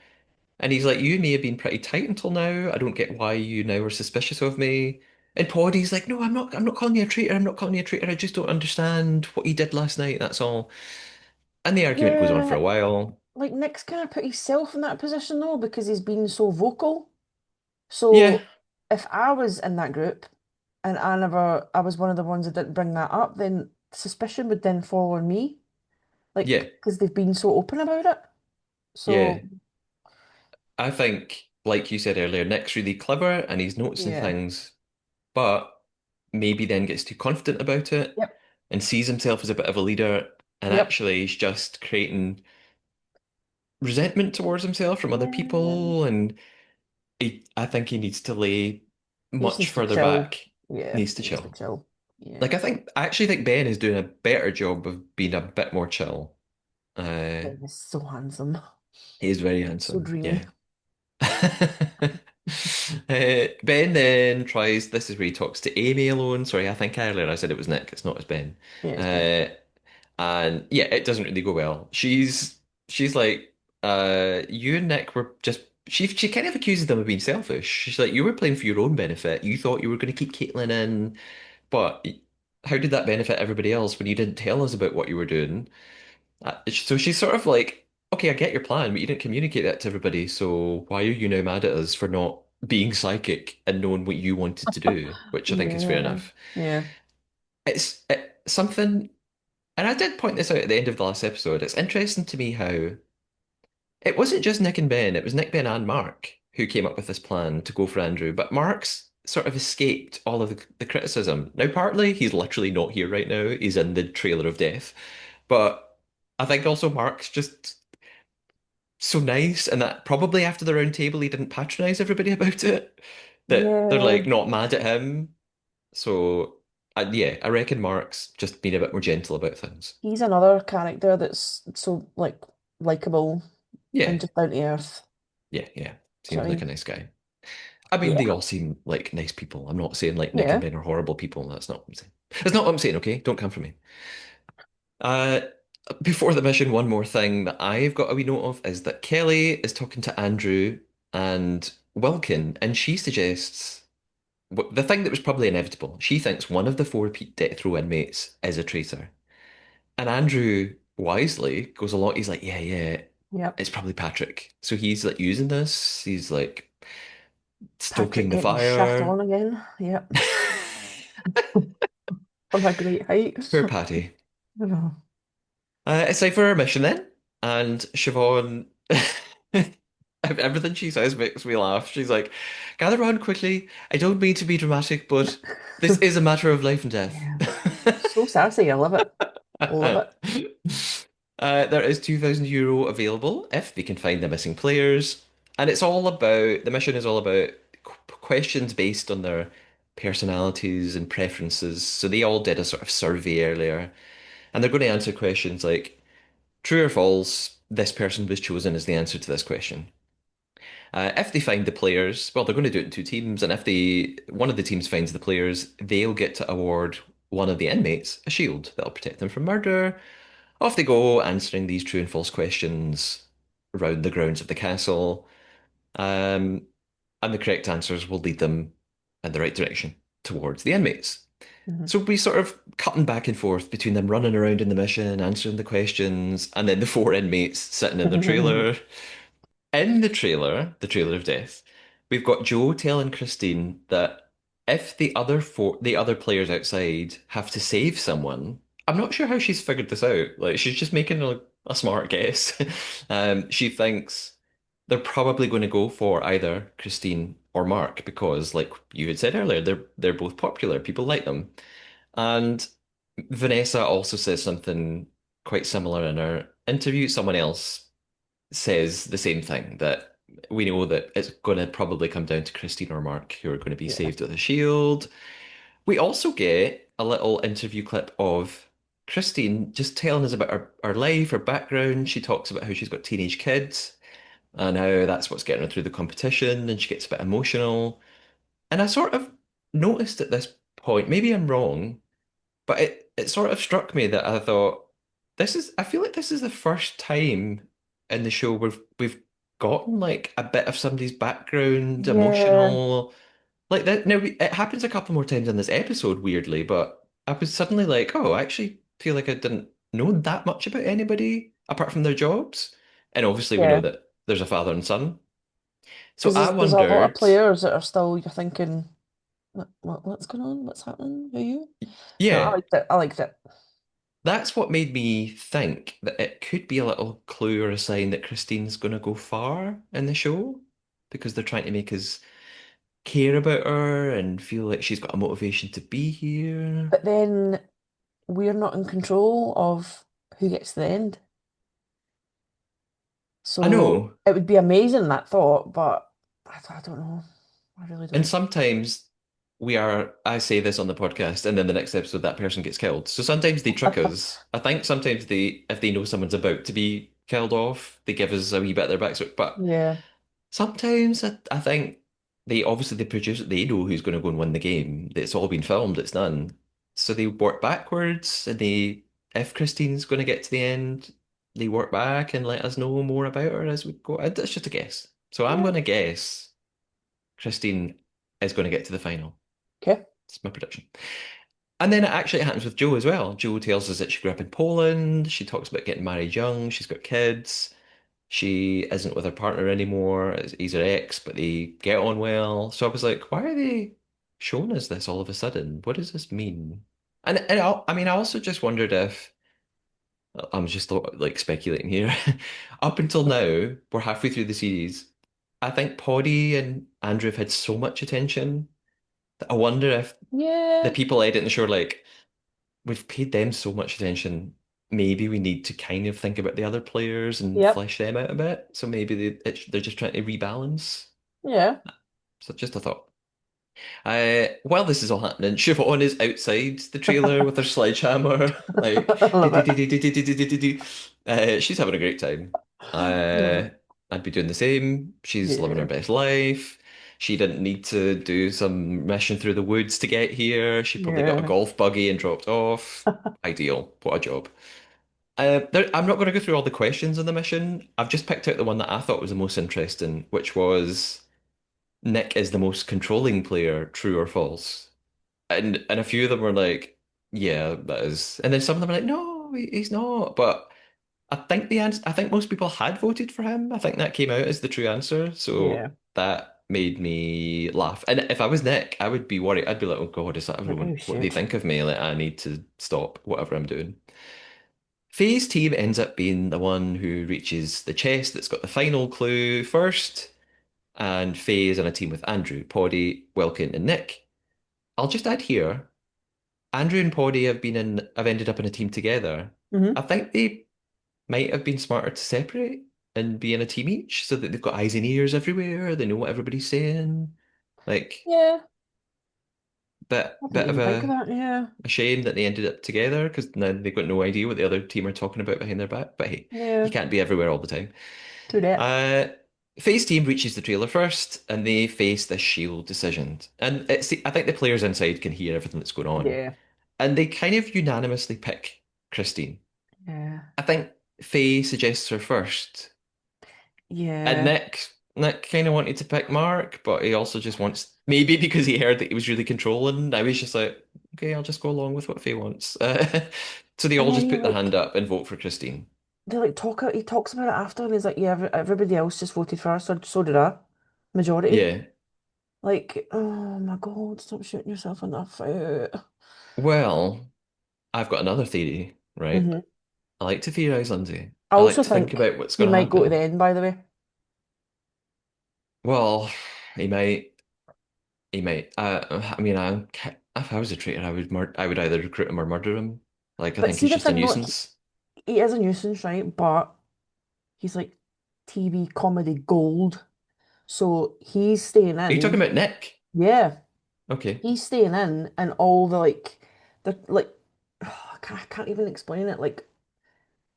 Speaker 1: And he's like, you may have been pretty tight until now. I don't get why you now are suspicious of me. And Poddy's like, no, I'm not calling you a traitor. I'm not calling you a traitor. I just don't understand what you did last night. That's all. And the argument goes on for
Speaker 2: yeah,
Speaker 1: a while.
Speaker 2: like Nick's kind of put himself in that position though because he's been so vocal.
Speaker 1: Yeah,
Speaker 2: So if I was in that group and I was one of the ones that didn't bring that up, then suspicion would then fall on me,
Speaker 1: yeah,
Speaker 2: like because they've been so open about it.
Speaker 1: yeah.
Speaker 2: So
Speaker 1: I think, like you said earlier, Nick's really clever and he's noticing
Speaker 2: yeah,
Speaker 1: things, but maybe then gets too confident about it
Speaker 2: yep,
Speaker 1: and sees himself as a bit of a leader. And
Speaker 2: yep,
Speaker 1: actually, he's just creating resentment towards himself from other
Speaker 2: yeah.
Speaker 1: people. And I think he needs to lay
Speaker 2: He just
Speaker 1: much
Speaker 2: needs to
Speaker 1: further
Speaker 2: chill.
Speaker 1: back.
Speaker 2: Yeah,
Speaker 1: Needs to
Speaker 2: he needs to
Speaker 1: chill.
Speaker 2: chill. Yeah,
Speaker 1: Like I actually think Ben is doing a better job of being a bit more chill.
Speaker 2: Ben is so handsome,
Speaker 1: He is very
Speaker 2: so
Speaker 1: handsome.
Speaker 2: dreamy.
Speaker 1: Yeah. Ben then tries. This is where he talks to Amy alone. Sorry, I think earlier I said it was Nick. It's not, as Ben.
Speaker 2: Yeah, it's Ben.
Speaker 1: Uh, and yeah, it doesn't really go well. She's like, you and Nick were just. She kind of accuses them of being selfish. She's like, you were playing for your own benefit. You thought you were going to keep Caitlin in. But how did that benefit everybody else when you didn't tell us about what you were doing? So she's sort of like okay, I get your plan, but you didn't communicate that to everybody, so why are you now mad at us for not being psychic and knowing what you wanted to do? Which I think is fair
Speaker 2: Yeah.
Speaker 1: enough.
Speaker 2: Yeah.
Speaker 1: It's something, and I did point this out at the end of the last episode. It's interesting to me how it wasn't just Nick and Ben, it was Nick, Ben, and Mark who came up with this plan to go for Andrew, but Mark's sort of escaped all of the criticism. Now, partly he's literally not here right now, he's in the trailer of death, but I think also Mark's just so nice, and that probably after the round table he didn't patronize everybody about it, that they're
Speaker 2: Yeah.
Speaker 1: like not mad at him. So, yeah, I reckon Mark's just been a bit more gentle about things.
Speaker 2: He's another character that's so like likable
Speaker 1: Yeah,
Speaker 2: and just down to earth.
Speaker 1: yeah.
Speaker 2: Do you know
Speaker 1: Seems
Speaker 2: what I
Speaker 1: like a
Speaker 2: mean?
Speaker 1: nice guy. I mean, they
Speaker 2: Yeah.
Speaker 1: all seem like nice people. I'm not saying like Nick and
Speaker 2: Yeah.
Speaker 1: Ben are horrible people. That's not what I'm saying. That's not what I'm saying, okay? Don't come for me. Uh, Before the mission, one more thing that I've got a wee note of is that Kelly is talking to Andrew and Wilkin, and she suggests the thing that was probably inevitable. She thinks one of the four death row inmates is a traitor. And Andrew wisely goes along. He's like, yeah,
Speaker 2: Yep.
Speaker 1: it's probably Patrick. So he's like using this. He's like
Speaker 2: Patrick
Speaker 1: stoking the
Speaker 2: getting shat
Speaker 1: fire.
Speaker 2: on again. Yep. From a great height.
Speaker 1: Poor Patty.
Speaker 2: I know.
Speaker 1: It's like for our mission then. And Siobhan, everything she says makes me laugh. She's like, gather round quickly. I don't mean to be dramatic, but this is a matter of life and death.
Speaker 2: Yeah. So sassy. I love it. Love it.
Speaker 1: There is €2,000 available if they can find the missing players. And it's all about, the mission is all about questions based on their personalities and preferences. So they all did a sort of survey earlier. And they're going to answer questions like, true or false, this person was chosen as the answer to this question. If they find the players, well, they're going to do it in two teams, and if one of the teams finds the players, they'll get to award one of the inmates a shield that'll protect them from murder. Off they go, answering these true and false questions around the grounds of the castle, um, and the correct answers will lead them in the right direction towards the inmates.
Speaker 2: Mhm.
Speaker 1: So we sort of cutting back and forth between them running around in the mission, answering the questions, and then the four inmates sitting in the trailer. In the trailer of death, we've got Joe telling Christine that if the other players outside have to save someone, I'm not sure how she's figured this out. Like she's just making a smart guess. She thinks they're probably going to go for either Christine or Mark because, like you had said earlier, they're both popular. People like them. And Vanessa also says something quite similar in her interview. Someone else says the same thing that we know that it's going to probably come down to Christine or Mark who are going to be
Speaker 2: Yeah.
Speaker 1: saved with a shield. We also get a little interview clip of Christine just telling us about her life, her background. She talks about how she's got teenage kids and how that's what's getting her through the competition, and she gets a bit emotional. And I sort of noticed at this point, maybe I'm wrong, but it sort of struck me that I thought I feel like this is the first time in the show we've gotten like a bit of somebody's background,
Speaker 2: Yeah.
Speaker 1: emotional like that. Now it happens a couple more times in this episode, weirdly, but I was suddenly like, oh, I actually feel like I didn't know that much about anybody apart from their jobs. And obviously we know
Speaker 2: Yeah.
Speaker 1: that there's a father and son. So
Speaker 2: Because
Speaker 1: I
Speaker 2: there's a lot of
Speaker 1: wondered,
Speaker 2: players that are still, you're thinking, what's going on? What's happening? Who are you? No, I
Speaker 1: yeah,
Speaker 2: liked it. I liked it.
Speaker 1: that's what made me think that it could be a little clue or a sign that Christine's going to go far in the show because they're trying to make us care about her and feel like she's got a motivation to be here.
Speaker 2: But then we're not in control of who gets to the end.
Speaker 1: I
Speaker 2: So
Speaker 1: know.
Speaker 2: it would be amazing, that thought, but I don't know. I really
Speaker 1: And
Speaker 2: don't.
Speaker 1: sometimes I say this on the podcast, and then the next episode that person gets killed. So sometimes they trick us. I think sometimes if they know someone's about to be killed off, they give us a wee bit of their backstory. But
Speaker 2: Yeah.
Speaker 1: sometimes I think they produce it, they know who's going to go and win the game. It's all been filmed, it's done. So they work backwards and if Christine's going to get to the end, they work back and let us know more about her as we go. It's just a guess. So I'm
Speaker 2: Yeah.
Speaker 1: going to guess Christine is going to get to the final.
Speaker 2: Okay.
Speaker 1: It's my prediction. And then it actually happens with Joe as well. Joe tells us that she grew up in Poland. She talks about getting married young. She's got kids. She isn't with her partner anymore. He's her ex, but they get on well. So I was like, why are they showing us this all of a sudden? What does this mean? And I mean, I also just wondered if I'm just like speculating here. Up until now, we're halfway through the series. I think Poddy and Andrew have had so much attention that I wonder if the
Speaker 2: Yeah.
Speaker 1: people editing the show are like, we've paid them so much attention. Maybe we need to kind of think about the other players and
Speaker 2: Yep.
Speaker 1: flesh them out a bit. So maybe they're just trying to rebalance.
Speaker 2: Yeah.
Speaker 1: So just a thought. While this is all happening, Siobhan is outside the trailer with her sledgehammer, like
Speaker 2: I love it.
Speaker 1: do. She's having a great time.
Speaker 2: Love it.
Speaker 1: Uh, I'd be doing the same. She's living her
Speaker 2: Yeah.
Speaker 1: best life. She didn't need to do some mission through the woods to get here. She probably got a
Speaker 2: Yeah.
Speaker 1: golf buggy and dropped off. Ideal. What a job. I'm not going to go through all the questions on the mission. I've just picked out the one that I thought was the most interesting, which was Nick is the most controlling player, true or false? And a few of them were like, yeah, that is. And then some of them were like, no, he's not. But I think most people had voted for him. I think that came out as the true answer. So
Speaker 2: Yeah.
Speaker 1: that made me laugh. And if I was Nick, I would be worried. I'd be like, oh God, is that
Speaker 2: Like,
Speaker 1: everyone?
Speaker 2: oh
Speaker 1: What they
Speaker 2: shit.
Speaker 1: think of me? Like, I need to stop whatever I'm doing. Faye's team ends up being the one who reaches the chest that's got the final clue first. And Faye is on a team with Andrew, Poddy, Wilkin, and Nick. I'll just add here, Andrew and Poddy have ended up in a team together. I
Speaker 2: Hmm.
Speaker 1: think they might have been smarter to separate and be in a team each so that they've got eyes and ears everywhere. They know what everybody's saying. Like,
Speaker 2: Yeah. I didn't
Speaker 1: bit of
Speaker 2: even think of that. Yeah.
Speaker 1: a shame that they ended up together because now they've got no idea what the other team are talking about behind their back. But hey, you
Speaker 2: Yeah.
Speaker 1: can't be everywhere all the time.
Speaker 2: True that.
Speaker 1: Uh, Faye's team reaches the trailer first, and they face this shield decision. And I think the players inside can hear everything that's going on,
Speaker 2: Yeah.
Speaker 1: and they kind of unanimously pick Christine.
Speaker 2: Yeah.
Speaker 1: I think Faye suggests her first, and
Speaker 2: Yeah.
Speaker 1: Nick kind of wanted to pick Mark, but he also just wants maybe because he heard that he was really controlling. Now he's just like, okay, I'll just go along with what Faye wants. So they
Speaker 2: And
Speaker 1: all
Speaker 2: then
Speaker 1: just
Speaker 2: he
Speaker 1: put their hand
Speaker 2: like
Speaker 1: up and vote for Christine.
Speaker 2: they like talk he talks about it after and he's like, yeah, everybody else just voted for her, so did I. Majority.
Speaker 1: Yeah.
Speaker 2: Like, oh my God, stop shooting yourself in the foot.
Speaker 1: Well, I've got another theory, right?
Speaker 2: Hmm.
Speaker 1: I like to theorize, Lindsay.
Speaker 2: I
Speaker 1: I like
Speaker 2: also
Speaker 1: to think
Speaker 2: think
Speaker 1: about what's
Speaker 2: he
Speaker 1: going to
Speaker 2: might go to the
Speaker 1: happen.
Speaker 2: end, by the way.
Speaker 1: Well, he might. He might. I mean, if I was a traitor, I would either recruit him or murder him. Like, I
Speaker 2: But
Speaker 1: think
Speaker 2: see
Speaker 1: he's
Speaker 2: the
Speaker 1: just a
Speaker 2: thing, no,
Speaker 1: nuisance.
Speaker 2: he is a nuisance, right? But he's like TV comedy gold. So he's staying
Speaker 1: Are you talking
Speaker 2: in.
Speaker 1: about Nick?
Speaker 2: Yeah.
Speaker 1: Okay.
Speaker 2: He's staying in and all the like I can't even explain it. Like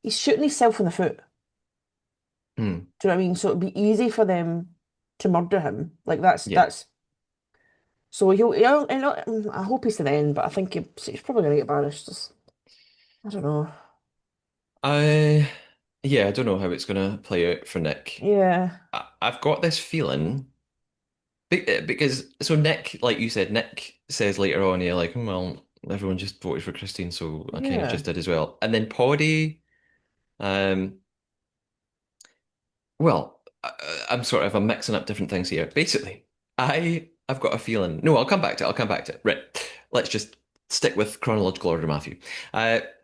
Speaker 2: he's shooting himself in the foot.
Speaker 1: Hmm.
Speaker 2: Do you know what I mean? So it'd be easy for them to murder him. Like
Speaker 1: Yeah.
Speaker 2: that's so I hope he's to the end, but I think he's probably gonna get banished. Just, I don't know.
Speaker 1: I. Yeah, I don't know how it's going to play out for Nick.
Speaker 2: Yeah.
Speaker 1: I've got this feeling because so Nick, like you said, Nick says later on, yeah, like, well, everyone just voted for Christine, so I kind of
Speaker 2: Yeah.
Speaker 1: just did as well. And then Poddy. Um, Well, I'm mixing up different things here. Basically, I've got a feeling. No, I'll come back to it. I'll come back to it. Right. Let's just stick with chronological order, Matthew.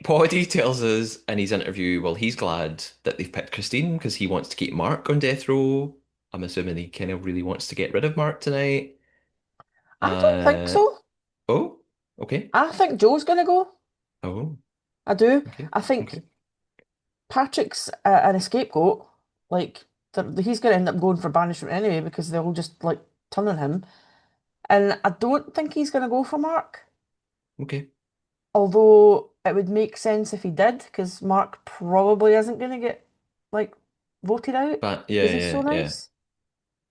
Speaker 1: Poddy tells us in his interview, well, he's glad that they've picked Christine because he wants to keep Mark on death row. I'm assuming he kind of really wants to get rid of Mark tonight.
Speaker 2: I don't think
Speaker 1: Uh,
Speaker 2: so.
Speaker 1: oh, okay.
Speaker 2: I think Joe's gonna go.
Speaker 1: Oh,
Speaker 2: I do.
Speaker 1: okay.
Speaker 2: I think
Speaker 1: Okay.
Speaker 2: Patrick's an scapegoat. Like he's gonna end up going for banishment anyway because they'll just like turn on him. And I don't think he's going to go for Mark,
Speaker 1: Okay.
Speaker 2: although it would make sense if he did, because Mark probably isn't going to get like voted out
Speaker 1: But
Speaker 2: because he's so
Speaker 1: yeah.
Speaker 2: nice.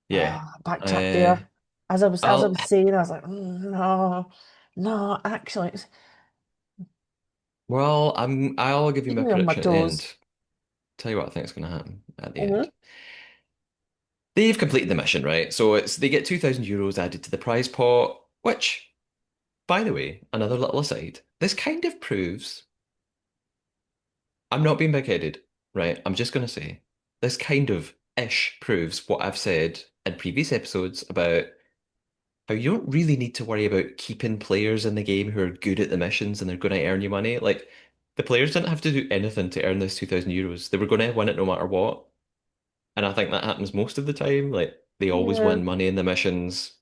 Speaker 1: Yeah.
Speaker 2: Ah, backtrack
Speaker 1: Uh,
Speaker 2: there. As I
Speaker 1: I'll
Speaker 2: was saying, I was like, no, no, actually,
Speaker 1: I'll give you
Speaker 2: keep
Speaker 1: my
Speaker 2: me on my
Speaker 1: prediction at the end.
Speaker 2: toes.
Speaker 1: Tell you what I think is going to happen at the
Speaker 2: Hmm.
Speaker 1: end. They've completed the mission, right? So they get 2,000 euros added to the prize pot, which, by the way, another little aside, this kind of proves I'm not being big-headed, right? I'm just going to say. this kind of ish proves what I've said in previous episodes about how you don't really need to worry about keeping players in the game who are good at the missions and they're going to earn you money. Like, the players didn't have to do anything to earn this 2,000 euros. They were going to win it no matter what. And I think that happens most of the time. Like, they always
Speaker 2: Yeah,
Speaker 1: win money in the missions.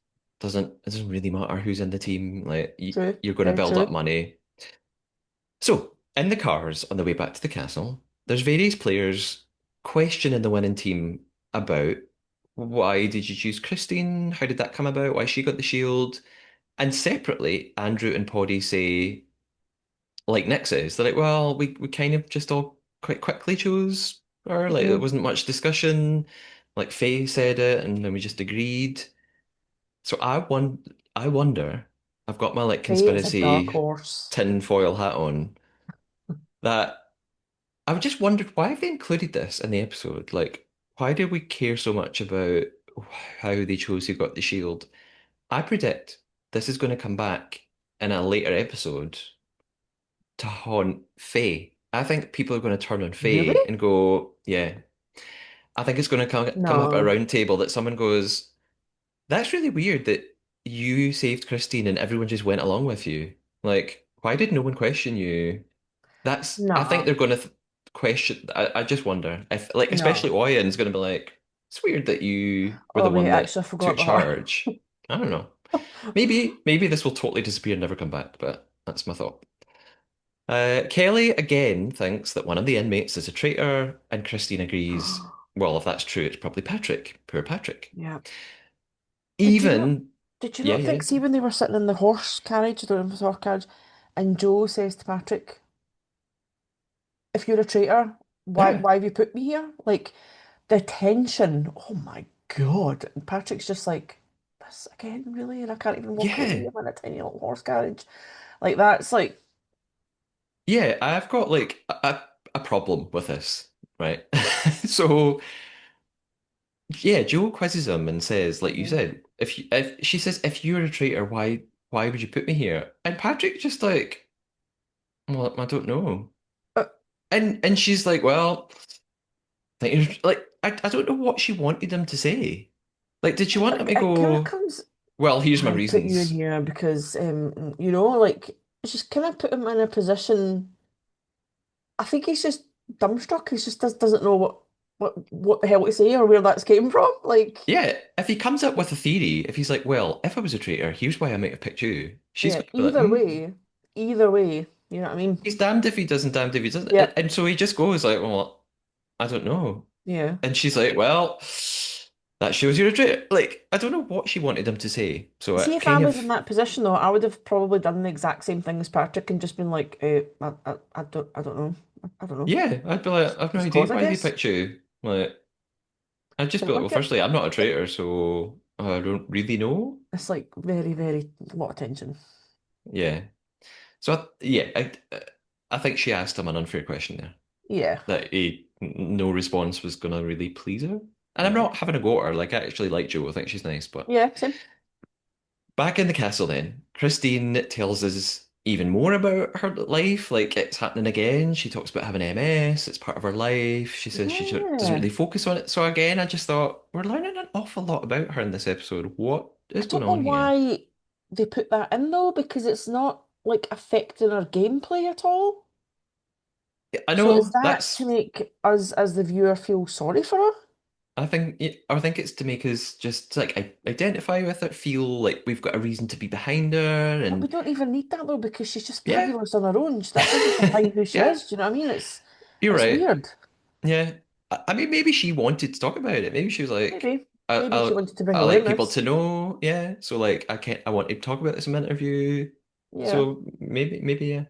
Speaker 1: It doesn't really matter who's in the team. Like,
Speaker 2: true.
Speaker 1: you're going to
Speaker 2: Very
Speaker 1: build up
Speaker 2: true.
Speaker 1: money. So, in the cars on the way back to the castle, there's various players questioning the winning team about why did you choose Christine? How did that come about? Why she got the shield? And separately, Andrew and Poddy say, like Nick says, they're like, well, we kind of just all quite quickly chose her. Like, there
Speaker 2: Hmm.
Speaker 1: wasn't much discussion. Like, Faye said it, and then we just agreed. So I wonder, I've got my like
Speaker 2: Faye is a dark
Speaker 1: conspiracy
Speaker 2: horse.
Speaker 1: tinfoil hat on, that I've just wondered why have they included this in the episode? Like, why do we care so much about how they chose who got the shield? I predict this is going to come back in a later episode to haunt Faye. I think people are going to turn on
Speaker 2: Really?
Speaker 1: Faye and go, yeah. I think it's going to come up at a
Speaker 2: No,
Speaker 1: round table that someone goes, that's really weird that you saved Christine and everyone just went along with you. Like, why did no one question you? I think
Speaker 2: no,
Speaker 1: they're going to question. I just wonder if, like, especially
Speaker 2: no.
Speaker 1: Oyen's going to be like, it's weird that you were
Speaker 2: Oh
Speaker 1: the
Speaker 2: wait,
Speaker 1: one that
Speaker 2: actually, I forgot
Speaker 1: took
Speaker 2: about
Speaker 1: charge. I don't know. Maybe this will totally disappear and never come back, but that's my thought. Kelly again thinks that one of the inmates is a traitor, and Christine agrees,
Speaker 2: her.
Speaker 1: well, if that's true, it's probably Patrick. Poor Patrick.
Speaker 2: Yeah. Did you not?
Speaker 1: Even,
Speaker 2: Did you
Speaker 1: yeah,
Speaker 2: not
Speaker 1: yeah,
Speaker 2: think? See, when they were sitting in the horse carriage, the horse carriage, and Joe says to Patrick, "If you're a traitor,
Speaker 1: yeah,
Speaker 2: why have you put me here?" Like the tension. Oh my God! And Patrick's just like, "This again, really?" And I can't even walk away.
Speaker 1: yeah,
Speaker 2: I'm in a tiny little horse carriage. Like that's like,
Speaker 1: yeah. I've got like a problem with this, right? So, yeah, Joe quizzes him and says, like you
Speaker 2: mhm.
Speaker 1: said, if she says, if you're a traitor, why would you put me here? And Patrick just like, well, I don't know.
Speaker 2: Uh,
Speaker 1: And she's like, well, like I don't know what she wanted him to say. Like, did she want him to
Speaker 2: it kind of
Speaker 1: go,
Speaker 2: comes.
Speaker 1: well, here's my
Speaker 2: I put you in
Speaker 1: reasons.
Speaker 2: here because, like, it's just kind of put him in a position. I think he's just dumbstruck. He just doesn't know what the hell to say or where that's came from. Like,
Speaker 1: Yeah, if he comes up with a theory, if he's like, well, if I was a traitor, here's why I might have picked you, she's
Speaker 2: yeah,
Speaker 1: gonna be like, hmm.
Speaker 2: either way, you know what I mean?
Speaker 1: He's damned if he doesn't, damned if he doesn't.
Speaker 2: Yeah,
Speaker 1: And so he just goes like, well, I don't know.
Speaker 2: yeah.
Speaker 1: And she's like, well, that shows you're a traitor. Like, I don't know what she wanted him to say. So
Speaker 2: See,
Speaker 1: it
Speaker 2: if I
Speaker 1: kind
Speaker 2: was in
Speaker 1: of,
Speaker 2: that position though, I would have probably done the exact same thing as Patrick and just been like, I don't know. I don't know.
Speaker 1: yeah, I'd be like, I've no
Speaker 2: Just
Speaker 1: idea
Speaker 2: cause, I
Speaker 1: why they
Speaker 2: guess.
Speaker 1: picked you. Like, I'd just be
Speaker 2: Didn't
Speaker 1: like, well,
Speaker 2: like it.
Speaker 1: firstly, I'm not a traitor, so I don't really know.
Speaker 2: It's like very, very a lot of tension.
Speaker 1: Yeah. So, I think she asked him an unfair question there.
Speaker 2: Yeah,
Speaker 1: That no response was gonna really please her. And I'm
Speaker 2: yeah.
Speaker 1: not having a go at her. Like, I actually like Jo. I think she's nice. But
Speaker 2: Yeah, same.
Speaker 1: back in the castle, then Christine tells us even more about her life. Like, it's happening again. She talks about having MS. It's part of her life. She says she doesn't
Speaker 2: Yeah.
Speaker 1: really focus on it. So again, I just thought we're learning an awful lot about her in this episode. What
Speaker 2: I
Speaker 1: is going
Speaker 2: don't know
Speaker 1: on here?
Speaker 2: why they put that in though, because it's not like affecting our gameplay at all.
Speaker 1: I
Speaker 2: So is
Speaker 1: know
Speaker 2: that to
Speaker 1: that's.
Speaker 2: make us as the viewer feel sorry for her?
Speaker 1: I think it's to make us just like identify with it, feel like we've got a reason to be behind her,
Speaker 2: But we
Speaker 1: and
Speaker 2: don't even need that though, because she's just
Speaker 1: yeah,
Speaker 2: fabulous on her own. That doesn't define who she
Speaker 1: yeah,
Speaker 2: is. Do you know what I mean?
Speaker 1: you're
Speaker 2: It's
Speaker 1: right.
Speaker 2: weird.
Speaker 1: Yeah, I mean, maybe she wanted to talk about it. Maybe she was like,
Speaker 2: Maybe.
Speaker 1: I,
Speaker 2: Maybe she
Speaker 1: I,
Speaker 2: wanted to bring
Speaker 1: I like people
Speaker 2: awareness.
Speaker 1: to know. Yeah, so like, I want to talk about this in my interview.
Speaker 2: Yeah.
Speaker 1: So maybe yeah.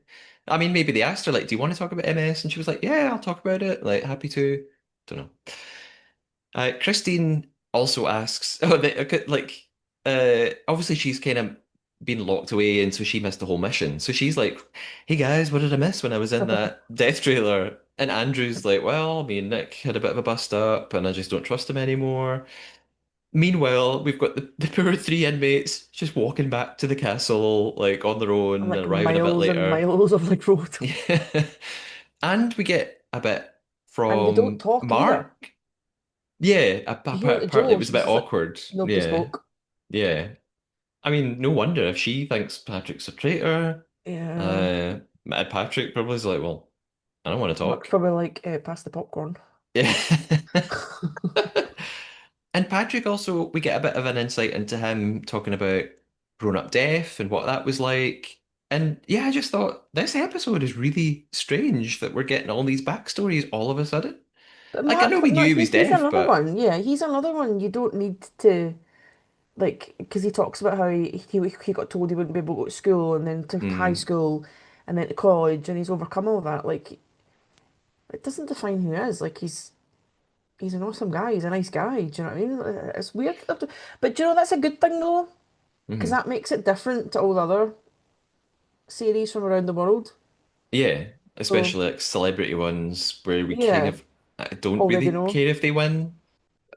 Speaker 1: I mean, maybe they asked her like, "Do you want to talk about MS?" And she was like, "Yeah, I'll talk about it. Like, happy to." Don't know. Christine also asks, oh, okay, like, obviously she's kind of been locked away, and so she missed the whole mission. So she's like, "Hey guys, what did I miss when I was in that death trailer?" And Andrew's like, "Well, me and Nick had a bit of a bust up, and I just don't trust him anymore." Meanwhile, we've got the poor three inmates just walking back to the castle, like on their own, and
Speaker 2: Like
Speaker 1: arriving a bit
Speaker 2: miles and
Speaker 1: later.
Speaker 2: miles of like road.
Speaker 1: And we get a bit
Speaker 2: And they don't
Speaker 1: from
Speaker 2: talk either.
Speaker 1: Mark. Yeah,
Speaker 2: He went to
Speaker 1: partly it
Speaker 2: Joe,
Speaker 1: was a
Speaker 2: she was
Speaker 1: bit
Speaker 2: just like,
Speaker 1: awkward.
Speaker 2: nobody
Speaker 1: Yeah,
Speaker 2: spoke.
Speaker 1: yeah. I mean, no wonder if she thinks Patrick's a traitor.
Speaker 2: Yeah.
Speaker 1: Uh, Patrick probably is like, well, I don't want to
Speaker 2: Mark's
Speaker 1: talk.
Speaker 2: probably like, pass the popcorn.
Speaker 1: Yeah. And Patrick also, we get a bit of an insight into him talking about grown-up death and what that was like. And yeah, I just thought this episode is really strange that we're getting all these backstories all of a sudden.
Speaker 2: But
Speaker 1: Like, I know
Speaker 2: Mark,
Speaker 1: we knew he was
Speaker 2: he's
Speaker 1: deaf,
Speaker 2: another
Speaker 1: but
Speaker 2: one. Yeah, he's another one. You don't need to like because he talks about how he got told he wouldn't be able to go to school and then to high
Speaker 1: mm,
Speaker 2: school and then to college and he's overcome all that. Like it doesn't define who he is. Like he's an awesome guy. He's a nice guy. Do you know what I mean? It's weird, but do you know that's a good thing though because
Speaker 1: mhm.
Speaker 2: that makes it different to all the other series from around the world.
Speaker 1: Yeah,
Speaker 2: So
Speaker 1: especially like celebrity ones where we kind
Speaker 2: yeah,
Speaker 1: of I don't
Speaker 2: already
Speaker 1: really
Speaker 2: know.
Speaker 1: care if they win.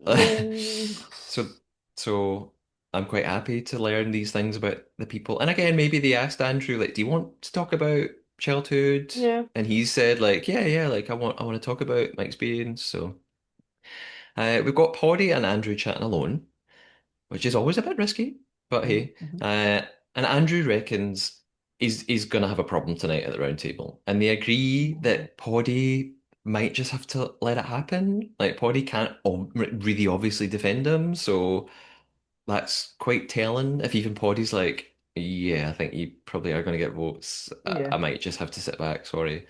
Speaker 2: Mm,
Speaker 1: So, so I'm quite happy to learn these things about the people. And again, maybe they asked Andrew, like, do you want to talk about childhood?
Speaker 2: yeah,
Speaker 1: And he said, like, yeah, like I want to talk about my experience. So, we've got Poddy and Andrew chatting alone, which is always a bit risky, but hey.
Speaker 2: mhm.
Speaker 1: And Andrew reckons he's gonna have a problem tonight at the round table, and they agree
Speaker 2: Mhm.
Speaker 1: that Poddy might just have to let it happen. Like Poddy can't really obviously defend him, so that's quite telling. If even Poddy's like, yeah, I think you probably are gonna get votes. I
Speaker 2: Yeah,
Speaker 1: might just have to sit back. Sorry.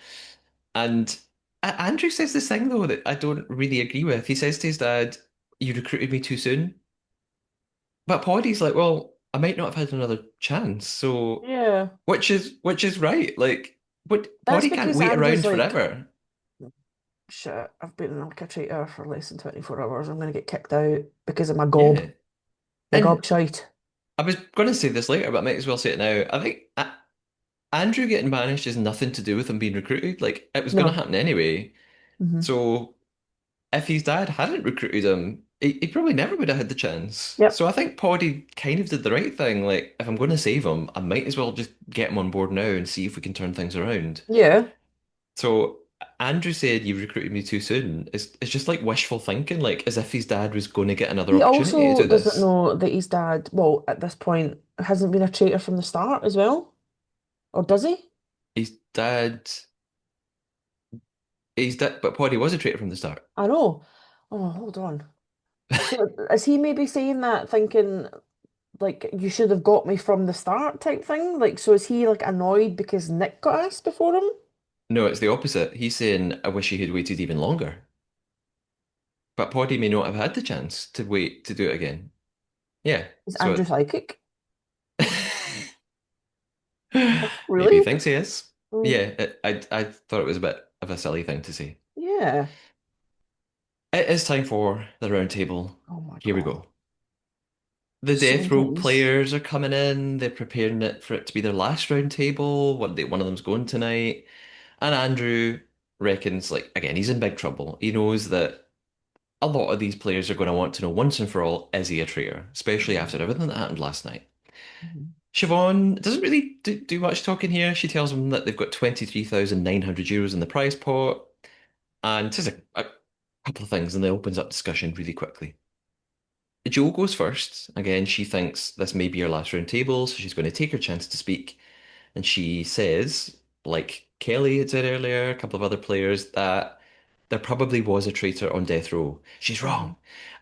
Speaker 1: And Andrew says this thing though that I don't really agree with. He says to his dad, "You recruited me too soon." But Poddy's like, well, I might not have had another chance. So,
Speaker 2: yeah.
Speaker 1: which is right. Like, but
Speaker 2: That's
Speaker 1: Poddy can't
Speaker 2: because
Speaker 1: wait
Speaker 2: Andrew's
Speaker 1: around
Speaker 2: like.
Speaker 1: forever.
Speaker 2: Shit, I've been like a traitor for less than 24 hours. I'm gonna get kicked out because of my gob.
Speaker 1: Yeah.
Speaker 2: My
Speaker 1: And
Speaker 2: gob shite.
Speaker 1: I was going to say this later, but I might as well say it now. I think Andrew getting banished has nothing to do with him being recruited. Like, it was going to
Speaker 2: No.
Speaker 1: happen anyway.
Speaker 2: Hmm.
Speaker 1: So, if his dad hadn't recruited him, he probably never would have had the chance.
Speaker 2: Yep.
Speaker 1: So, I think Poddy kind of did the right thing. Like, if I'm going to save him, I might as well just get him on board now and see if we can turn things around.
Speaker 2: Yeah.
Speaker 1: So Andrew said you recruited me too soon. It's just like wishful thinking, like as if his dad was going to get another
Speaker 2: He
Speaker 1: opportunity to
Speaker 2: also
Speaker 1: do
Speaker 2: doesn't
Speaker 1: this.
Speaker 2: know that his dad, well, at this point, hasn't been a traitor from the start as well. Or does he?
Speaker 1: His dad, but Poddy was a traitor from the start.
Speaker 2: I know. Oh, hold on. So is he maybe saying that thinking like you should have got me from the start type thing? Like, so is he like annoyed because Nick got asked before him?
Speaker 1: No, it's the opposite. He's saying, I wish he had waited even longer. But Poddy may not have had the chance to wait to do it again. Yeah,
Speaker 2: Is Andrew
Speaker 1: so
Speaker 2: psychic?
Speaker 1: maybe he
Speaker 2: Really?
Speaker 1: thinks he is.
Speaker 2: Mm,
Speaker 1: Yeah, I thought it was a bit of a silly thing to say.
Speaker 2: yeah.
Speaker 1: It is time for the round table.
Speaker 2: Oh my
Speaker 1: Here we
Speaker 2: God.
Speaker 1: go. The
Speaker 2: So
Speaker 1: death row
Speaker 2: intense.
Speaker 1: players are coming in. They're preparing it for it to be their last round table. One of them's going tonight. And Andrew reckons, like, again, he's in big trouble. He knows that a lot of these players are going to want to know once and for all, is he a traitor? Especially after
Speaker 2: Mhm.
Speaker 1: everything that happened last night.
Speaker 2: Mhm.
Speaker 1: Siobhan doesn't really do much talking here. She tells them that they've got 23,900 euros in the prize pot and says a couple of things and then opens up discussion really quickly. Jo goes first. Again, she thinks this may be her last round table, so she's going to take her chance to speak. And she says, like Kelly had said earlier, a couple of other players, that there probably was a traitor on death row. She's
Speaker 2: Mhm.
Speaker 1: wrong.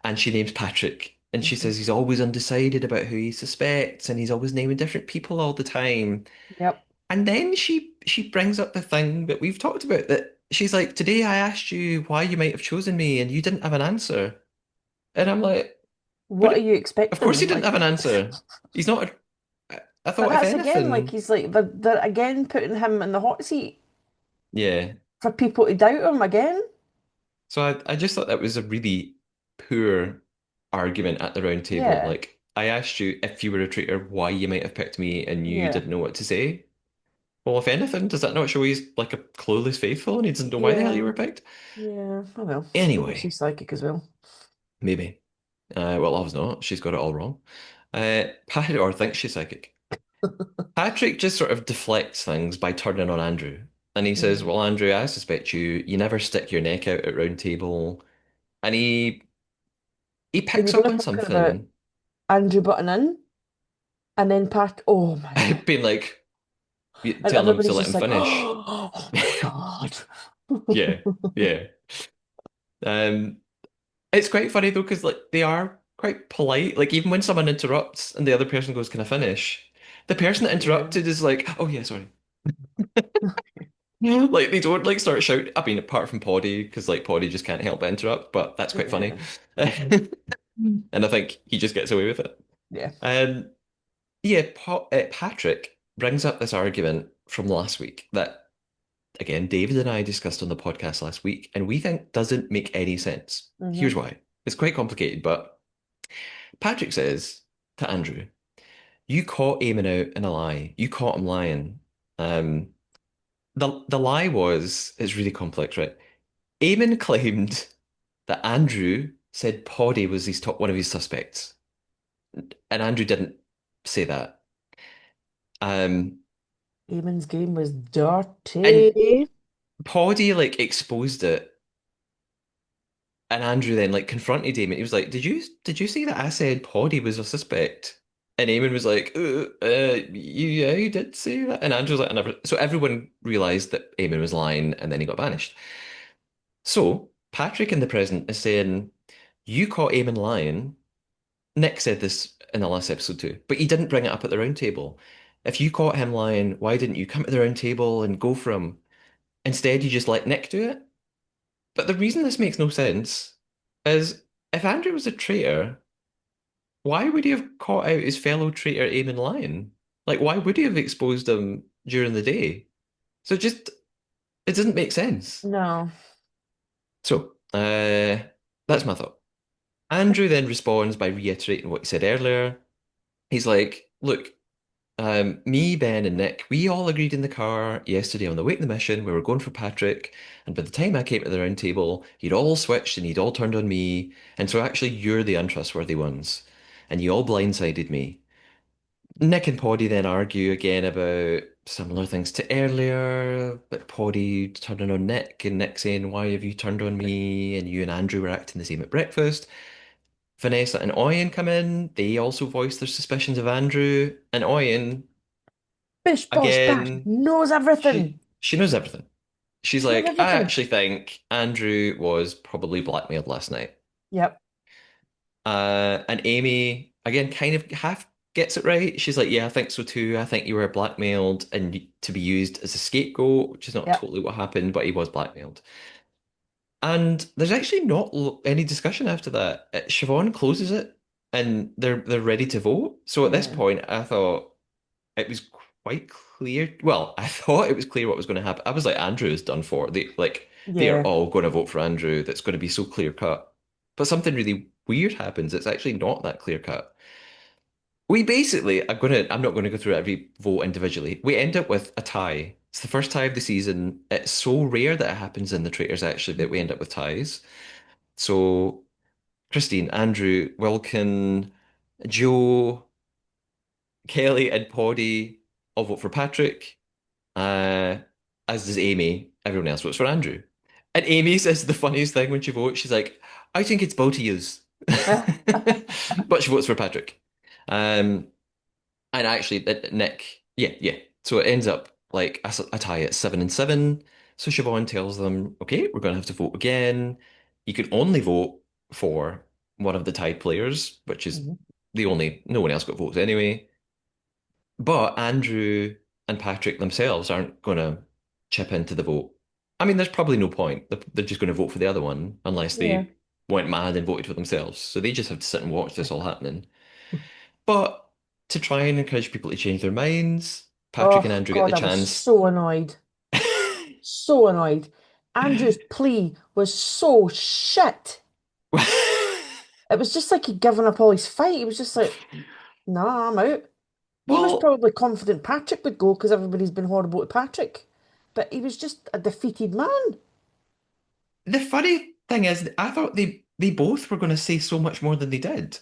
Speaker 1: And she names Patrick. And she
Speaker 2: Mhm.
Speaker 1: says he's always undecided about who he suspects, and he's always naming different people all the time.
Speaker 2: Yep.
Speaker 1: And then she brings up the thing that we've talked about, that she's like, today I asked you why you might have chosen me, and you didn't have an answer. And I'm like,
Speaker 2: What are
Speaker 1: but
Speaker 2: you
Speaker 1: of course he
Speaker 2: expecting?
Speaker 1: didn't
Speaker 2: Like,
Speaker 1: have an answer. He's not. I
Speaker 2: but
Speaker 1: thought if
Speaker 2: that's again like
Speaker 1: anything,
Speaker 2: he's like they're again putting him in the hot seat
Speaker 1: yeah.
Speaker 2: for people to doubt him again.
Speaker 1: So I just thought that was a really poor argument at the round table.
Speaker 2: Yeah.
Speaker 1: Like I asked you if you were a traitor, why you might have picked me, and you
Speaker 2: Yeah.
Speaker 1: didn't know what to say. Well, if anything, does that not show he's like a clueless faithful and he doesn't know why the hell you
Speaker 2: Yeah.
Speaker 1: were picked?
Speaker 2: Yeah. Oh well. Maybe
Speaker 1: Anyway,
Speaker 2: she's psychic as well.
Speaker 1: maybe. Well, Love's not. She's got it all wrong. Pat or thinks she's psychic. Patrick just sort of deflects things by turning on Andrew. And he says,
Speaker 2: Mm.
Speaker 1: well, Andrew, I suspect you never stick your neck out at round table. And he he
Speaker 2: When
Speaker 1: picks
Speaker 2: you're
Speaker 1: up
Speaker 2: only
Speaker 1: on
Speaker 2: talking about
Speaker 1: something,
Speaker 2: Andrew button in, and then Pat, oh my God.
Speaker 1: being like
Speaker 2: And
Speaker 1: telling him to
Speaker 2: everybody's
Speaker 1: let
Speaker 2: just
Speaker 1: him
Speaker 2: like,
Speaker 1: finish.
Speaker 2: oh my God.
Speaker 1: Yeah, yeah. Um, it's quite funny though because like they are quite polite. Like even when someone interrupts and the other person goes, "Can I finish?" The person that
Speaker 2: Yeah.
Speaker 1: interrupted is like, "Oh yeah, sorry." Yeah. Like they don't like start shouting. I mean, apart from Poddy, because like Poddy just can't help but interrupt, but that's quite funny.
Speaker 2: Yeah.
Speaker 1: And I think he just gets away with it.
Speaker 2: Yeah.
Speaker 1: Um, yeah, Patrick brings up this argument from last week that, again, David and I discussed on the podcast last week, and we think doesn't make any sense. Here's
Speaker 2: Hmm.
Speaker 1: why. It's quite complicated, but Patrick says to Andrew, "You caught Eamon out in a lie. You caught him lying." Um, the lie was it's really complex, right? Eamon claimed that Andrew said Poddy was one of his suspects, and Andrew didn't say that. Um,
Speaker 2: Eamon's game was
Speaker 1: and
Speaker 2: dirty.
Speaker 1: Poddy like exposed it, and Andrew then like confronted Eamon. He was like, "Did you see that I said Poddy was a suspect?" And Eamon was like, yeah, you did say that." And Andrew was like, "I never." So everyone realized that Eamon was lying, and then he got banished. So Patrick in the present is saying, "You caught Eamon lying." Nick said this in the last episode too, but he didn't bring it up at the round table. If you caught him lying, why didn't you come to the round table and go for him? Instead, you just let Nick do it. But the reason this makes no sense is if Andrew was a traitor, why would he have caught out his fellow traitor Eamon lying? Like, why would he have exposed him during the day? So it doesn't make sense.
Speaker 2: No.
Speaker 1: So, that's my thought. Andrew then responds by reiterating what he said earlier. He's like, look, me, Ben, and Nick, we all agreed in the car yesterday on the way to the mission. We were going for Patrick, and by the time I came to the round table, you'd all switched and you'd all turned on me. And so actually, you're the untrustworthy ones, and you all blindsided me. Nick and Poddy then argue again about similar things to earlier, but Poddy turning on Nick and Nick saying, "Why have you turned on me?" And you and Andrew were acting the same at breakfast. Vanessa and Oyen come in. They also voice their suspicions of Andrew, and Oyen
Speaker 2: Bish Bosh Bash
Speaker 1: again.
Speaker 2: knows everything.
Speaker 1: She knows everything. She's
Speaker 2: She knows
Speaker 1: like, I
Speaker 2: everything.
Speaker 1: actually think Andrew was probably blackmailed last night.
Speaker 2: Yep.
Speaker 1: And Amy, again, kind of half gets it right. She's like, yeah, I think so too. I think you were blackmailed and to be used as a scapegoat, which is not
Speaker 2: Yep.
Speaker 1: totally what happened, but he was blackmailed. And there's actually not any discussion after that. Siobhan closes it and they're ready to vote. So at this
Speaker 2: Yeah.
Speaker 1: point, I thought it was quite clear. Well, I thought it was clear what was going to happen. I was like, Andrew is done for. They are
Speaker 2: Yeah.
Speaker 1: all going to vote for Andrew. That's going to be so clear cut. But something really weird happens. It's actually not that clear cut. We basically, I'm not going to go through every vote individually. We end up with a tie. It's the first tie of the season. It's so rare that it happens in the Traitors actually that we end up with ties. So Christine, Andrew, Wilkin, Joe, Kelly, and Poddy all vote for Patrick. Uh, as does Amy. Everyone else votes for Andrew. And Amy says the funniest thing when she votes. She's like, I think it's both of yous. But she votes for Patrick. Um, and actually, Nick, yeah, yeah. So it ends up like a tie at 7-7. So Siobhan tells them, okay, we're going to have to vote again. You can only vote for one of the tied players, which is
Speaker 2: Mhm.
Speaker 1: no one else got votes anyway. But Andrew and Patrick themselves aren't going to chip into the vote. I mean, there's probably no point. They're just going to vote for the other one unless
Speaker 2: Yeah.
Speaker 1: they went mad and voted for themselves. So they just have to sit and watch this all happening. But to try and encourage people to change their minds, Patrick and
Speaker 2: Oh
Speaker 1: Andrew get the
Speaker 2: God, I was
Speaker 1: chance.
Speaker 2: so annoyed. So annoyed. Andrew's plea was so shit. It was just like he'd given up all his fight. He was just like, nah, I'm out. He was
Speaker 1: Well,
Speaker 2: probably confident Patrick would go because everybody's been horrible to Patrick. But he was just a defeated man.
Speaker 1: the funny thing is, I thought they both were going to say so much more than they did.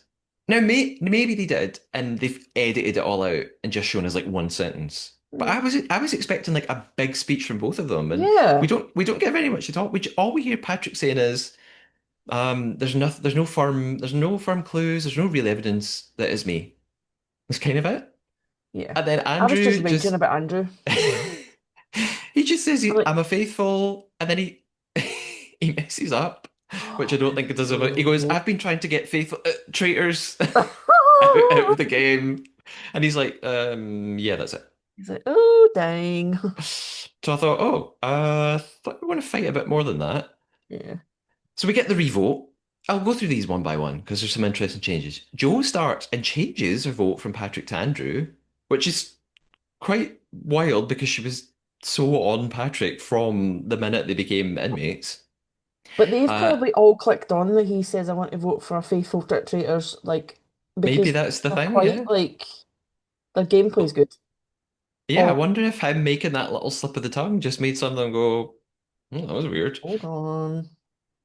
Speaker 1: Now, maybe they did, and they've edited it all out and just shown us like one sentence. But
Speaker 2: Mm.
Speaker 1: I was expecting like a big speech from both of them, and
Speaker 2: Yeah.
Speaker 1: we don't get very much at all. Which all we hear Patrick saying is, there's no firm clues, there's no real evidence that it's me. That's kind of it.
Speaker 2: Yeah.
Speaker 1: And then
Speaker 2: I was just
Speaker 1: Andrew
Speaker 2: raging
Speaker 1: just
Speaker 2: about Andrew.
Speaker 1: he just says
Speaker 2: I'm like,
Speaker 1: I'm a faithful, and then he he messes up, which I don't think it does. He goes,
Speaker 2: no.
Speaker 1: I've been trying to get faithful traitors out of the game, and he's like, yeah, that's it.
Speaker 2: He's like, oh, dang.
Speaker 1: So I thought, oh, I thought we want to fight a bit more than that.
Speaker 2: Yeah.
Speaker 1: So we get the revote. I'll go through these one by one because there's some interesting changes. Jo starts and changes her vote from Patrick to Andrew, which is quite wild because she was so on Patrick from the minute they became inmates.
Speaker 2: But they've
Speaker 1: Uh,
Speaker 2: probably all clicked on that he says, I want to vote for faithful traitors, like,
Speaker 1: Maybe
Speaker 2: because
Speaker 1: that's the
Speaker 2: they're
Speaker 1: thing,
Speaker 2: quite,
Speaker 1: yeah.
Speaker 2: like, their gameplay's
Speaker 1: Well,
Speaker 2: good.
Speaker 1: yeah, I
Speaker 2: Or,
Speaker 1: wonder if him making that little slip of the tongue just made some of them go, oh, that was weird.
Speaker 2: hold on.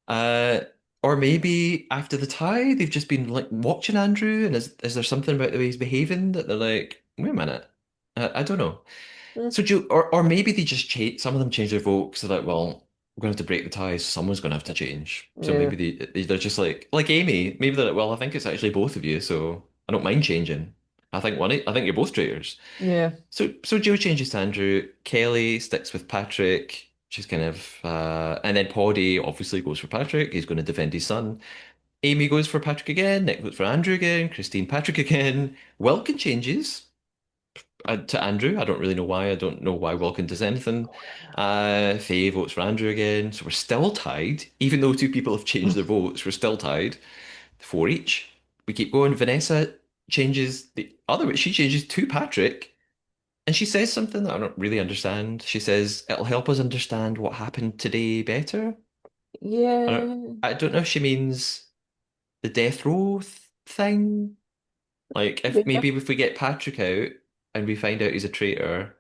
Speaker 1: Uh, or maybe after the tie, they've just been like watching Andrew, and is there something about the way he's behaving that they're like, wait a minute, I don't know.
Speaker 2: Hmm,
Speaker 1: So do or maybe they just change. Some of them change their vote because they're like, well, we're going to have to break the ties. So someone's going to have to change. So
Speaker 2: yeah.
Speaker 1: maybe they're just like Amy. Maybe they're like, well, I think it's actually both of you, so I don't mind changing. I think you're both traitors.
Speaker 2: Yeah.
Speaker 1: So Joe changes to Andrew. Kelly sticks with Patrick. She's kind of and then Poddy obviously goes for Patrick. He's going to defend his son. Amy goes for Patrick again. Nick goes for Andrew again. Christine Patrick again. Wilkin changes to Andrew. I don't really know why. I don't know why Wilkin does anything. Faye votes for Andrew again. So we're still tied. Even though two people have changed their votes, we're still tied. Four each. We keep going. Vanessa changes the other way. She changes to Patrick. And she says something that I don't really understand. She says it'll help us understand what happened today better. I don't,
Speaker 2: Yeah.
Speaker 1: I don't know if she means the death row thing. Like if
Speaker 2: Yeah.
Speaker 1: maybe if we get Patrick out and we find out he's a traitor,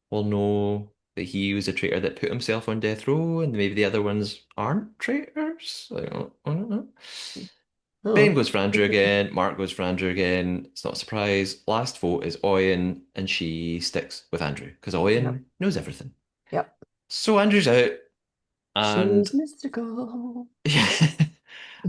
Speaker 1: we'll know that he was a traitor that put himself on death row, and maybe the other ones aren't traitors. I don't know. Ben
Speaker 2: Oh.
Speaker 1: goes for Andrew again. Mark goes for Andrew again. It's not a surprise. Last vote is Oyen, and she sticks with Andrew because
Speaker 2: Yep.
Speaker 1: Oyen knows everything.
Speaker 2: Yep.
Speaker 1: So Andrew's out, and
Speaker 2: She's mystical.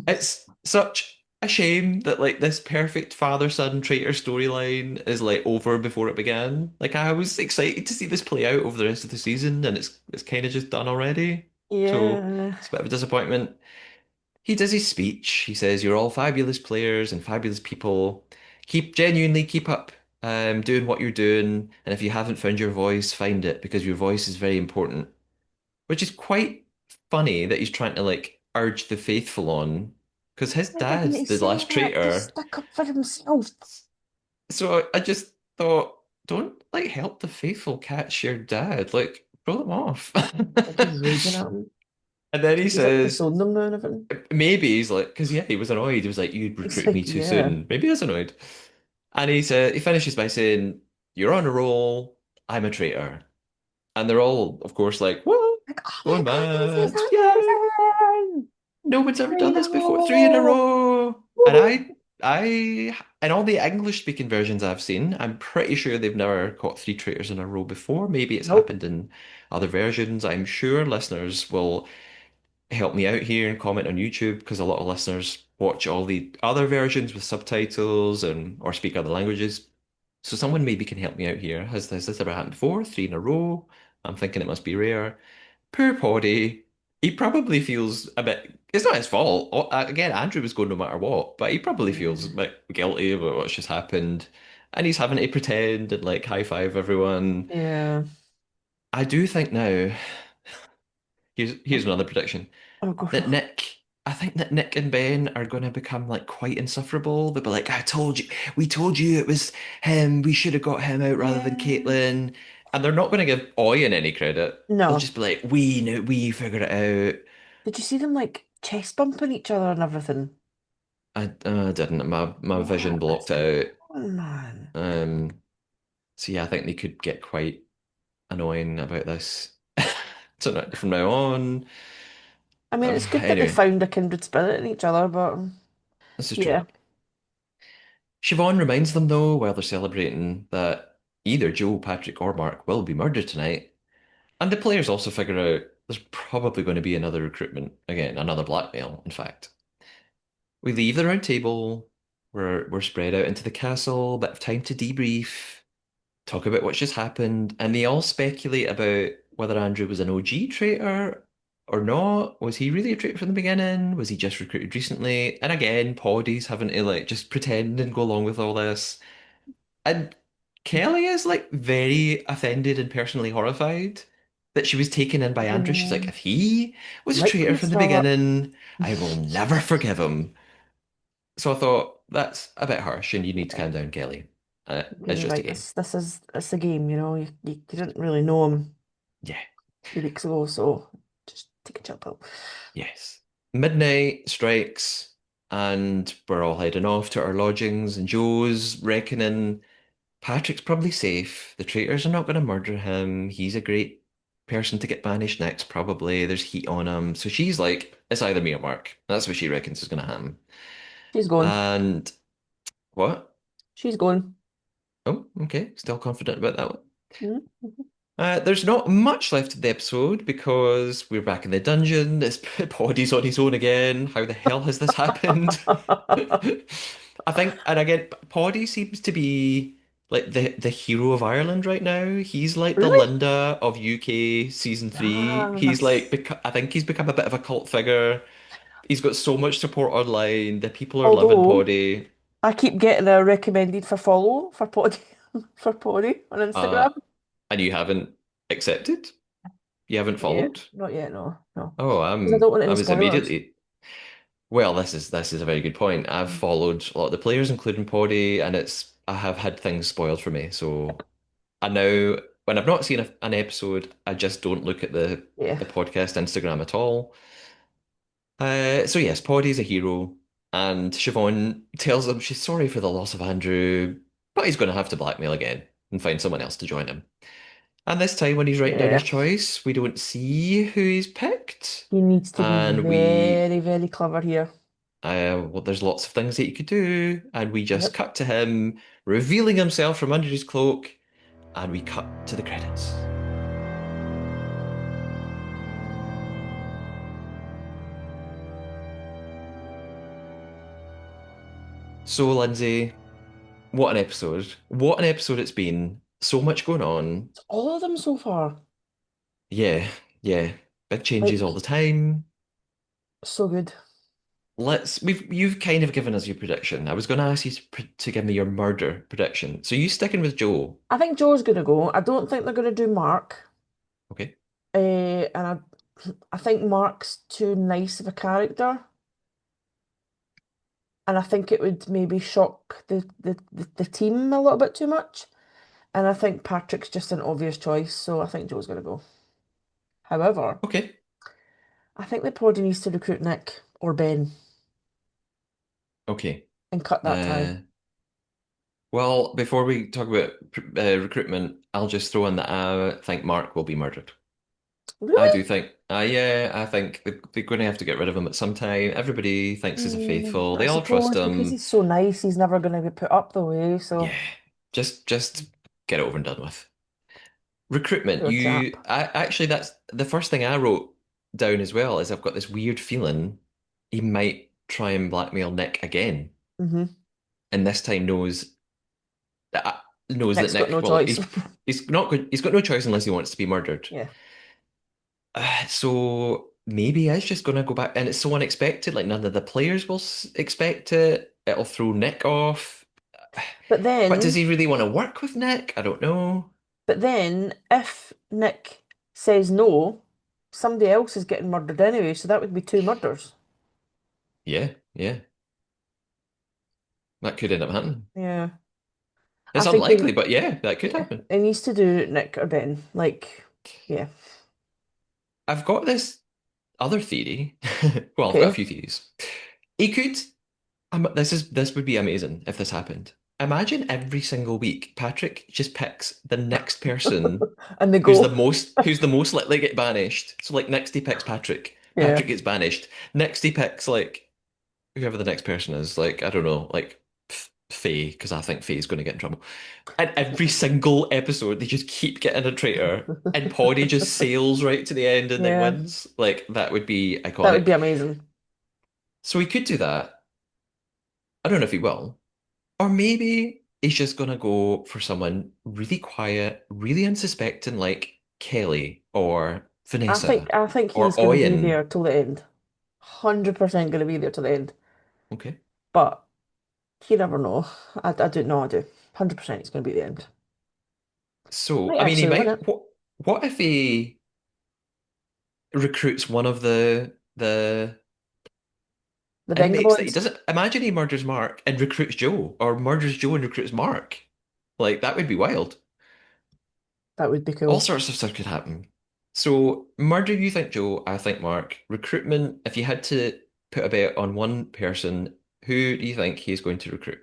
Speaker 1: it's such a shame that like this perfect father-son traitor storyline is like over before it began. Like I was excited to see this play out over the rest of the season, and it's kind of just done already. So
Speaker 2: Yeah.
Speaker 1: it's a bit of a disappointment. He does his speech. He says, "You're all fabulous players and fabulous people. Keep up doing what you're doing. And if you haven't found your voice, find it because your voice is very important." Which is quite funny that he's trying to like urge the faithful on because his
Speaker 2: Why didn't
Speaker 1: dad's
Speaker 2: he
Speaker 1: the
Speaker 2: say
Speaker 1: last
Speaker 2: that to
Speaker 1: traitor.
Speaker 2: stick up for himself?
Speaker 1: So I just thought, don't like help the faithful catch your dad. Like, throw them off.
Speaker 2: Like he's raging at him.
Speaker 1: And then he
Speaker 2: He's like
Speaker 1: says,
Speaker 2: disowning them now and everything.
Speaker 1: maybe he's like, because yeah, he was annoyed. He was like, you
Speaker 2: He's
Speaker 1: recruited
Speaker 2: like,
Speaker 1: me too
Speaker 2: yeah.
Speaker 1: soon. Maybe he is annoyed. And he finishes by saying, "You're on a roll. I'm a traitor." And they're all, of course, like, "What?
Speaker 2: Like, oh my
Speaker 1: Going
Speaker 2: God, this is
Speaker 1: mad? Yay!
Speaker 2: amazing!
Speaker 1: No one's ever
Speaker 2: Three
Speaker 1: done
Speaker 2: in a
Speaker 1: this before. Three in a
Speaker 2: row!
Speaker 1: row." And
Speaker 2: Woo!
Speaker 1: in all the English speaking versions I've seen, I'm pretty sure they've never caught three traitors in a row before. Maybe it's
Speaker 2: Nope.
Speaker 1: happened in other versions. I'm sure listeners will help me out here and comment on YouTube because a lot of listeners watch all the other versions with subtitles and or speak other languages. So someone maybe can help me out here. Has this ever happened before? Three in a row? I'm thinking it must be rare. Poor Poddy. He probably feels a bit. It's not his fault. Again, Andrew was going no matter what, but he probably feels a
Speaker 2: Yeah.
Speaker 1: bit guilty about what's just happened, and he's having to pretend and like high five everyone.
Speaker 2: Yeah.
Speaker 1: I do think now. Here's
Speaker 2: Okay.
Speaker 1: another prediction.
Speaker 2: Oh, go for
Speaker 1: That
Speaker 2: it.
Speaker 1: Nick, I think that Nick and Ben are going to become like quite insufferable. They'll be like, I told you, we told you it was him. We should have got him out rather than
Speaker 2: Yeah.
Speaker 1: Caitlin. And they're not going to give Oyen any credit. They'll
Speaker 2: No.
Speaker 1: just be like, we knew, we figured it out.
Speaker 2: Did you see them like chest bumping each other and everything?
Speaker 1: I didn't. My vision
Speaker 2: What is
Speaker 1: blocked
Speaker 2: going
Speaker 1: out.
Speaker 2: on, man?
Speaker 1: Um, so yeah, I think they could get quite annoying about this. So from now on,
Speaker 2: I mean, it's good that they
Speaker 1: anyway,
Speaker 2: found a kindred spirit in each other, but
Speaker 1: this is true.
Speaker 2: yeah.
Speaker 1: Siobhan reminds them, though, while they're celebrating, that either Joe, Patrick, or Mark will be murdered tonight. And the players also figure out there's probably going to be another recruitment again, another blackmail, in fact. We leave the round table. We're spread out into the castle, bit of time to debrief, talk about what's just happened, and they all speculate about whether Andrew was an OG traitor or not. Was he really a traitor from the beginning? Was he just recruited recently? And again, Poddy's having to like just pretend and go along with all this. And Kelly is like very offended and personally horrified that she was taken in by Andrew. She's like,
Speaker 2: Yeah.
Speaker 1: if he was a
Speaker 2: Right from
Speaker 1: traitor
Speaker 2: the
Speaker 1: from the
Speaker 2: start.
Speaker 1: beginning, I will never forgive him. So I thought, that's a bit harsh and you need to
Speaker 2: Yeah.
Speaker 1: calm down, Kelly.
Speaker 2: Because
Speaker 1: It's
Speaker 2: you're
Speaker 1: just a
Speaker 2: right,
Speaker 1: game.
Speaker 2: it's a game, you didn't really know him
Speaker 1: Yeah.
Speaker 2: 2 weeks ago, so just take a chill pill.
Speaker 1: Yes. Midnight strikes, and we're all heading off to our lodgings, and Joe's reckoning Patrick's probably safe. The traitors are not going to murder him. He's a great person to get banished next, probably. There's heat on him. So she's like, it's either me or Mark. That's what she reckons is going to happen.
Speaker 2: She's going.
Speaker 1: And what?
Speaker 2: She's going.
Speaker 1: Oh, okay. Still confident about that one.
Speaker 2: Mhm.
Speaker 1: There's not much left of the episode because we're back in the dungeon. It's Poddy's on his own again. How the hell has this happened? I think, and again, Poddy seems to be like the hero of Ireland right now. He's like the
Speaker 2: Really?
Speaker 1: Linda of UK season three. He's like,
Speaker 2: Yes.
Speaker 1: I think he's become a bit of a cult figure. He's got so much support online. The people are loving
Speaker 2: Although
Speaker 1: Poddy.
Speaker 2: I keep getting a recommended for follow for Poddy for Poddy on
Speaker 1: Uh,
Speaker 2: Instagram.
Speaker 1: and you haven't accepted? You haven't
Speaker 2: Yeah,
Speaker 1: followed?
Speaker 2: not yet, no, no.
Speaker 1: Oh,
Speaker 2: Because I don't want
Speaker 1: I
Speaker 2: any
Speaker 1: was
Speaker 2: spoilers.
Speaker 1: immediately. Well, this is a very good point. I've
Speaker 2: Mm.
Speaker 1: followed a lot of the players, including Poddy, and I have had things spoiled for me. So I now, when I've not seen an episode, I just don't look at
Speaker 2: Yeah,
Speaker 1: the podcast Instagram at all. So yes, Poddy's a hero, and Siobhan tells him she's sorry for the loss of Andrew, but he's going to have to blackmail again and find someone else to join him. And this time, when he's writing down his
Speaker 2: yeah.
Speaker 1: choice, we don't see who he's picked,
Speaker 2: He needs to be
Speaker 1: and we
Speaker 2: very, very clever here.
Speaker 1: well, there's lots of things that he could do, and we just
Speaker 2: Yep.
Speaker 1: cut to him revealing himself from under his cloak, and we cut to the credits. So, Lindsay, what an episode! What an episode it's been. So much going on.
Speaker 2: It's all of them so far.
Speaker 1: Yeah, yeah. Big changes all
Speaker 2: Like,
Speaker 1: the time.
Speaker 2: so good.
Speaker 1: You've kind of given us your prediction. I was going to ask you to give me your murder prediction. So you sticking with Joe?
Speaker 2: I think Joe's gonna go. I don't think they're gonna do Mark.
Speaker 1: Okay,
Speaker 2: And I think Mark's too nice of a character. And I think it would maybe shock the team a little bit too much. And I think Patrick's just an obvious choice, so I think Joe's gonna go. However,
Speaker 1: okay,
Speaker 2: I think the probably needs to recruit Nick or Ben
Speaker 1: okay.
Speaker 2: and cut that tie.
Speaker 1: Uh, Well, before we talk about recruitment, I'll just throw in that I think Mark will be murdered. I
Speaker 2: Really?
Speaker 1: do think, yeah, I think they're going to have to get rid of him at some time. Everybody thinks he's a faithful.
Speaker 2: I
Speaker 1: They all trust
Speaker 2: suppose because
Speaker 1: him.
Speaker 2: he's so nice, he's never gonna be put up the way,
Speaker 1: Yeah,
Speaker 2: so
Speaker 1: just get it over and done with. Recruitment,
Speaker 2: poor chap.
Speaker 1: actually, that's the first thing I wrote down as well, is I've got this weird feeling he might try and blackmail Nick again,
Speaker 2: Hmm.
Speaker 1: and this time knows that
Speaker 2: Nick's got
Speaker 1: Nick,
Speaker 2: no
Speaker 1: well,
Speaker 2: choice.
Speaker 1: he's not good. He's got no choice unless he wants to be murdered.
Speaker 2: Yeah.
Speaker 1: So maybe it's just going to go back, and it's so unexpected. Like none of the players will expect it. It'll throw Nick off.
Speaker 2: But
Speaker 1: But does
Speaker 2: then,
Speaker 1: he really want to work with Nick? I don't know.
Speaker 2: but then, if Nick says no, somebody else is getting murdered anyway, so that would be two murders.
Speaker 1: Yeah, yeah, that could end up happening.
Speaker 2: Yeah. I
Speaker 1: It's
Speaker 2: think he,
Speaker 1: unlikely, but yeah, that could
Speaker 2: yeah,
Speaker 1: happen.
Speaker 2: he needs to do Nick or Ben. Like, yeah.
Speaker 1: I've got this other theory. Well, I've got a
Speaker 2: Okay.
Speaker 1: few theories. He could. This would be amazing if this happened. Imagine every single week Patrick just picks the next person
Speaker 2: And they go.
Speaker 1: who's the most likely to get banished. So like next he picks Patrick.
Speaker 2: Yeah.
Speaker 1: Patrick gets banished. Next he picks like whoever the next person is. Like I don't know, like Faye, because I think Faye's going to get in trouble. And every single episode, they just keep getting a traitor, and Poddy just sails right to the end and then
Speaker 2: Yeah,
Speaker 1: wins. Like, that would be
Speaker 2: that would
Speaker 1: iconic.
Speaker 2: be amazing.
Speaker 1: So he could do that. I don't know if he will. Or maybe he's just going to go for someone really quiet, really unsuspecting, like Kelly or Vanessa
Speaker 2: I think
Speaker 1: or
Speaker 2: he's going to be
Speaker 1: Oyen.
Speaker 2: there till the end. 100% going to be there till the end.
Speaker 1: Okay.
Speaker 2: But you never know. I don't know. I do. 100% he's going to be the end.
Speaker 1: So,
Speaker 2: Might
Speaker 1: I mean, he
Speaker 2: actually win
Speaker 1: might.
Speaker 2: it.
Speaker 1: What if he recruits one of the
Speaker 2: The Venga
Speaker 1: inmates that he
Speaker 2: Boys.
Speaker 1: doesn't? Imagine he murders Mark and recruits Joe, or murders Joe and recruits Mark. Like that would be wild.
Speaker 2: That would be
Speaker 1: All
Speaker 2: cool.
Speaker 1: sorts of stuff could happen. So, murder, you think Joe, I think Mark. Recruitment, if you had to put a bet on one person, who do you think he's going to recruit?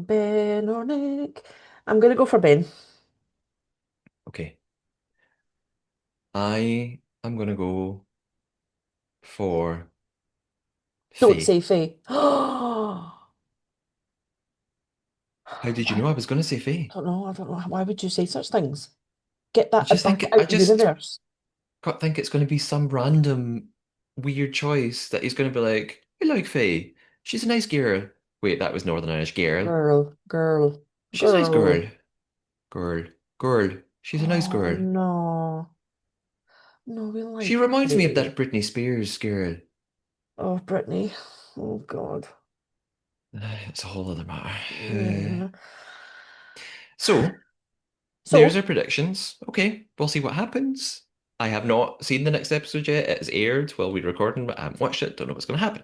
Speaker 2: Ben or Nick? I'm going to go for Ben.
Speaker 1: Okay. I am gonna go for
Speaker 2: Don't
Speaker 1: Faye.
Speaker 2: say Faye. Why?
Speaker 1: How did you know
Speaker 2: I
Speaker 1: I was gonna say Faye?
Speaker 2: don't know. I don't know. Why would you say such things? Get
Speaker 1: I
Speaker 2: that
Speaker 1: just
Speaker 2: back
Speaker 1: think I
Speaker 2: out the
Speaker 1: just
Speaker 2: universe.
Speaker 1: can't think it's gonna be some random weird choice that he's gonna be like, I like Faye. She's a nice girl. Wait, that was Northern Irish girl.
Speaker 2: Girl, girl,
Speaker 1: She's a nice
Speaker 2: girl.
Speaker 1: girl. Girl. Girl. She's a nice
Speaker 2: Oh
Speaker 1: girl.
Speaker 2: no. No, we
Speaker 1: She
Speaker 2: like
Speaker 1: reminds me of
Speaker 2: Faye.
Speaker 1: that Britney Spears girl.
Speaker 2: Oh, Brittany. Oh God.
Speaker 1: It's a whole other matter.
Speaker 2: Yeah.
Speaker 1: So, there's
Speaker 2: So,
Speaker 1: our predictions. Okay, we'll see what happens. I have not seen the next episode yet. It is aired while we're recording, but I haven't watched it. Don't know what's going to happen.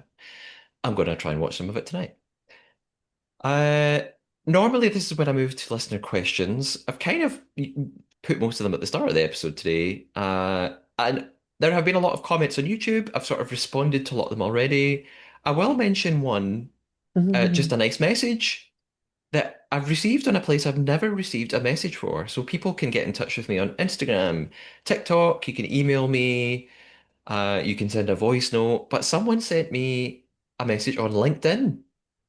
Speaker 1: I'm going to try and watch some of it tonight. Uh, Normally, this is when I move to listener questions. I've kind of put most of them at the start of the episode today. And there have been a lot of comments on YouTube. I've sort of responded to a lot of them already. I will mention one, just a nice message that I've received on a place I've never received a message for. So people can get in touch with me on Instagram, TikTok, you can email me, you can send a voice note. But someone sent me a message on LinkedIn,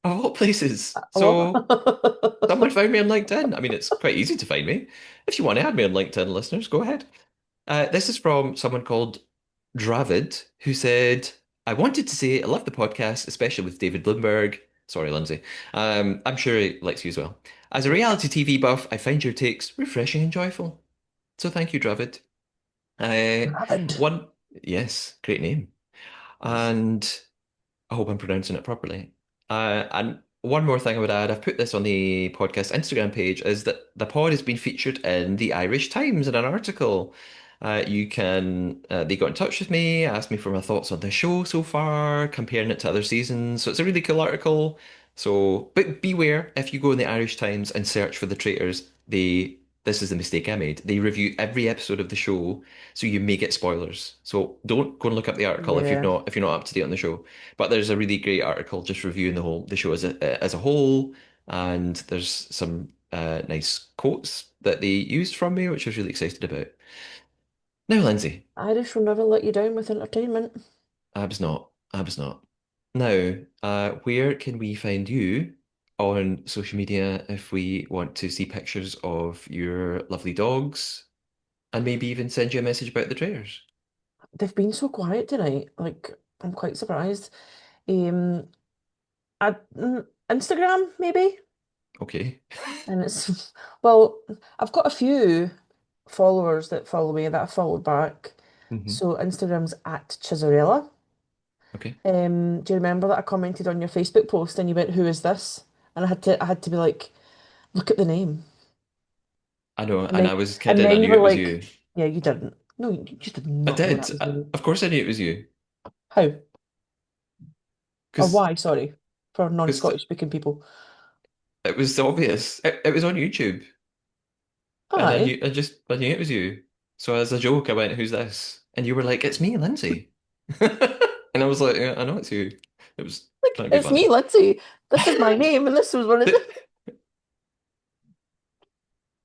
Speaker 1: of all places.
Speaker 2: what?
Speaker 1: So someone found me on LinkedIn. I mean, it's quite easy to find me. If you want to add me on LinkedIn, listeners, go ahead. This is from someone called Dravid, who said, I wanted to say I love the podcast, especially with David Bloomberg. Sorry, Lindsay. I'm sure he likes you as well. As a reality TV buff, I find your takes refreshing and joyful. So thank you, Dravid. Uh,
Speaker 2: Rabbit.
Speaker 1: one, yes, great name. And I hope I'm pronouncing it properly. And one more thing I would add, I've put this on the podcast Instagram page, is that the pod has been featured in the Irish Times in an article. They got in touch with me, asked me for my thoughts on the show so far, comparing it to other seasons. So it's a really cool article. So, but beware if you go in the Irish Times and search for the traitors, this is the mistake I made. They review every episode of the show, so you may get spoilers. So don't go and look up the article
Speaker 2: Yeah,
Speaker 1: if you're not up to date on the show. But there's a really great article just reviewing the show as a whole, and there's some nice quotes that they used from me, which I was really excited about. Now, Lindsay,
Speaker 2: Irish will never let you down with entertainment.
Speaker 1: abs not. Now, where can we find you on social media if we want to see pictures of your lovely dogs and maybe even send you a message about the trailers?
Speaker 2: They've been so quiet tonight. Like, I'm quite surprised. Um, Instagram maybe,
Speaker 1: Okay.
Speaker 2: and it's well, I've got a few followers that follow me that I followed back.
Speaker 1: hmm
Speaker 2: So Instagram's at Chisarella.
Speaker 1: Okay.
Speaker 2: Do you remember that I commented on your Facebook post and you went, "Who is this?" And I had to be like, "Look at the name."
Speaker 1: I know,
Speaker 2: And
Speaker 1: and
Speaker 2: then
Speaker 1: I was
Speaker 2: and
Speaker 1: kidding. I
Speaker 2: then you
Speaker 1: knew
Speaker 2: were
Speaker 1: it was
Speaker 2: like,
Speaker 1: you.
Speaker 2: "Yeah, you didn't. No, you just did
Speaker 1: I
Speaker 2: not know
Speaker 1: did.
Speaker 2: that was me."
Speaker 1: Of course, I knew it was you.
Speaker 2: How or
Speaker 1: Because
Speaker 2: why? Sorry, for
Speaker 1: because
Speaker 2: non-Scottish speaking people.
Speaker 1: it was obvious. It was on YouTube, and
Speaker 2: Aye.
Speaker 1: I knew it was you. So as a joke, I went, "Who's this?" And you were like, "It's me, Lindsay." And I was like, "Yeah, I know it's you." It was
Speaker 2: Like,
Speaker 1: trying to be
Speaker 2: it's me,
Speaker 1: funny.
Speaker 2: Lindsay. This is my name, and this was what it is.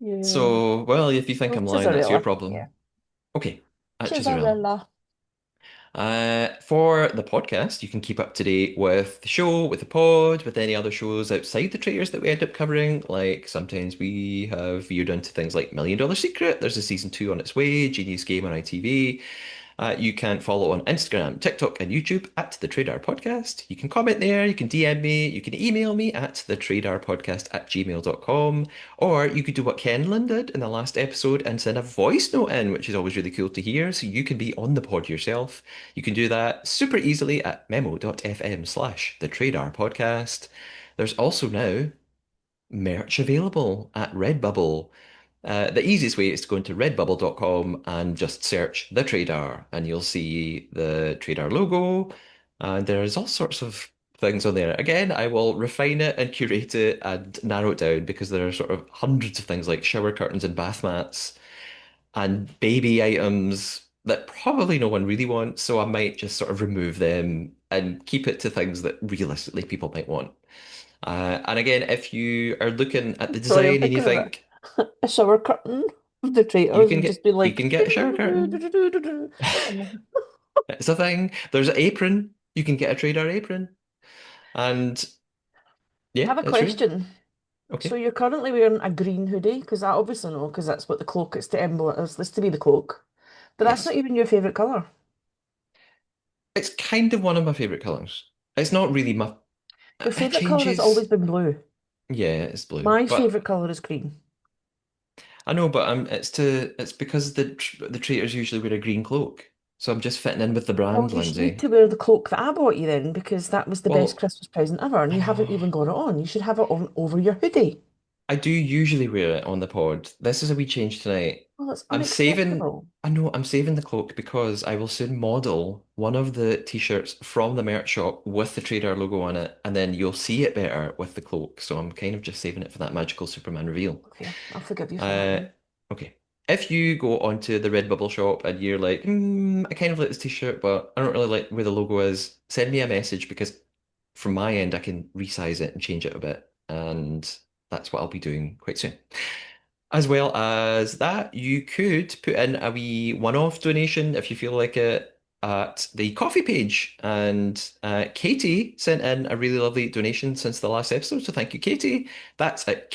Speaker 2: Yeah.
Speaker 1: So, well, if you think
Speaker 2: Oh,
Speaker 1: I'm lying, that's your
Speaker 2: Chisarella. Yeah.
Speaker 1: problem. Okay, at Chisarella.
Speaker 2: Chisarella.
Speaker 1: For the podcast, you can keep up to date with the show, with the pod, with any other shows outside the traitors that we end up covering. Like sometimes we have veered into things like Million Dollar Secret. There's a season two on its way, Genius Game on ITV. You can follow on Instagram, TikTok, and YouTube at The Trader Podcast. You can comment there, you can DM me, you can email me at thetraderpodcast@gmail.com, or you could do what Kenlin did in the last episode and send a voice note in, which is always really cool to hear, so you can be on the pod yourself. You can do that super easily at memo.fm/thetraderpodcast. There's also now merch available at Redbubble. The easiest way is to go into redbubble.com and just search the Trader, and you'll see the Trader logo. And there's all sorts of things on there. Again, I will refine it and curate it and narrow it down because there are sort of hundreds of things like shower curtains and bath mats and baby items that probably no one really wants. So I might just sort of remove them and keep it to things that realistically people might want. And again, if you are looking at the
Speaker 2: Sorry, I'm
Speaker 1: design and you
Speaker 2: thinking of
Speaker 1: think
Speaker 2: a shower curtain of the
Speaker 1: you
Speaker 2: traitors
Speaker 1: can
Speaker 2: would just be
Speaker 1: you
Speaker 2: like
Speaker 1: can get a shower curtain,
Speaker 2: and
Speaker 1: it's a thing. There's an apron. You can get a trader apron, and
Speaker 2: I
Speaker 1: yeah,
Speaker 2: have a
Speaker 1: it's true.
Speaker 2: question. So
Speaker 1: Okay.
Speaker 2: you're currently wearing a green hoodie, because I obviously know, because that's what the cloak is to emblem is to be the cloak. But that's not
Speaker 1: Yes,
Speaker 2: even your favourite colour.
Speaker 1: it's kind of one of my favorite colors. It's not really my.
Speaker 2: Your
Speaker 1: It
Speaker 2: favourite colour has always
Speaker 1: changes.
Speaker 2: been blue.
Speaker 1: Yeah, it's blue,
Speaker 2: My
Speaker 1: but
Speaker 2: favourite colour is green.
Speaker 1: I know, but it's because the traders usually wear a green cloak, so I'm just fitting in with the
Speaker 2: Well,
Speaker 1: brand,
Speaker 2: you need
Speaker 1: Lindsay.
Speaker 2: to wear the cloak that I bought you then, because that was the best
Speaker 1: Well,
Speaker 2: Christmas present ever, and you haven't even got it on. You should have it on over your hoodie.
Speaker 1: I do usually wear it on the pod. This is a wee change tonight.
Speaker 2: Well, it's
Speaker 1: I'm saving,
Speaker 2: unacceptable.
Speaker 1: I know I'm saving the cloak because I will soon model one of the t-shirts from the merch shop with the Trader logo on it, and then you'll see it better with the cloak. So I'm kind of just saving it for that magical Superman reveal.
Speaker 2: Okay, I'll forgive you for that
Speaker 1: Uh,
Speaker 2: then.
Speaker 1: okay. If you go onto the Redbubble shop and you're like, I kind of like this t-shirt, but I don't really like where the logo is, send me a message because from my end, I can resize it and change it a bit. And that's what I'll be doing quite soon. As well as that, you could put in a wee one-off donation if you feel like it at the coffee page. And Katie sent in a really lovely donation since the last episode, so thank you, Katie. That's at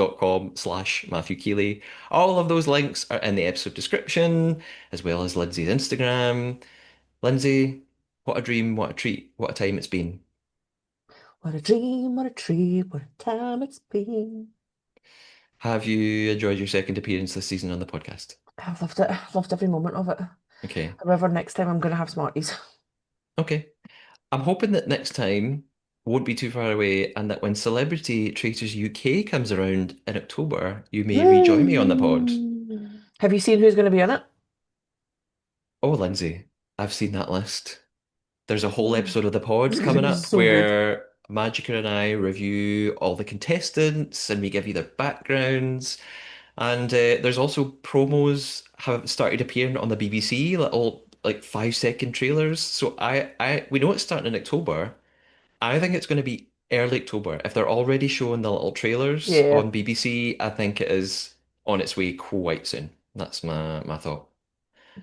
Speaker 1: ko-fi.com/Matthew Keeley. All of those links are in the episode description, as well as Lindsay's Instagram. Lindsay, what a dream, what a treat, what a time it's been.
Speaker 2: What a dream, what a treat, what a time it's been.
Speaker 1: Have you enjoyed your second appearance this season on the podcast?
Speaker 2: I've loved it. I've loved every moment of it.
Speaker 1: Okay.
Speaker 2: However, next time I'm going to have Smarties.
Speaker 1: Okay. I'm hoping that next time won't be too far away and that when Celebrity Traitors UK comes around in October, you may rejoin me on the pod.
Speaker 2: Have you seen who's going to be in it?
Speaker 1: Oh, Lindsay, I've seen that list. There's a whole
Speaker 2: Oh,
Speaker 1: episode of the
Speaker 2: it's
Speaker 1: pod
Speaker 2: going to
Speaker 1: coming
Speaker 2: be
Speaker 1: up
Speaker 2: so good.
Speaker 1: where Magica and I review all the contestants and we give you their backgrounds. And there's also promos have started appearing on the BBC, little like 5-second trailers. So we know it's starting in October. I think it's going to be early October. If they're already showing the little trailers
Speaker 2: Yeah.
Speaker 1: on BBC, I think it is on its way quite soon. That's my thought.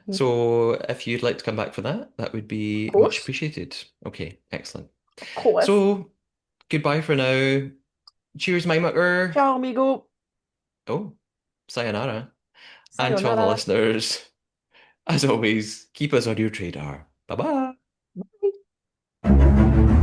Speaker 2: Mhm.
Speaker 1: So if you'd like to come back for that, that would
Speaker 2: Of
Speaker 1: be much
Speaker 2: course.
Speaker 1: appreciated. Okay, excellent.
Speaker 2: Of course.
Speaker 1: So goodbye for now. Cheers, my mucker.
Speaker 2: Ciao, amigo.
Speaker 1: Oh, sayonara. And to all the
Speaker 2: Sayonara.
Speaker 1: listeners, as always, keep us on your radar. Bye bye.
Speaker 2: Bye.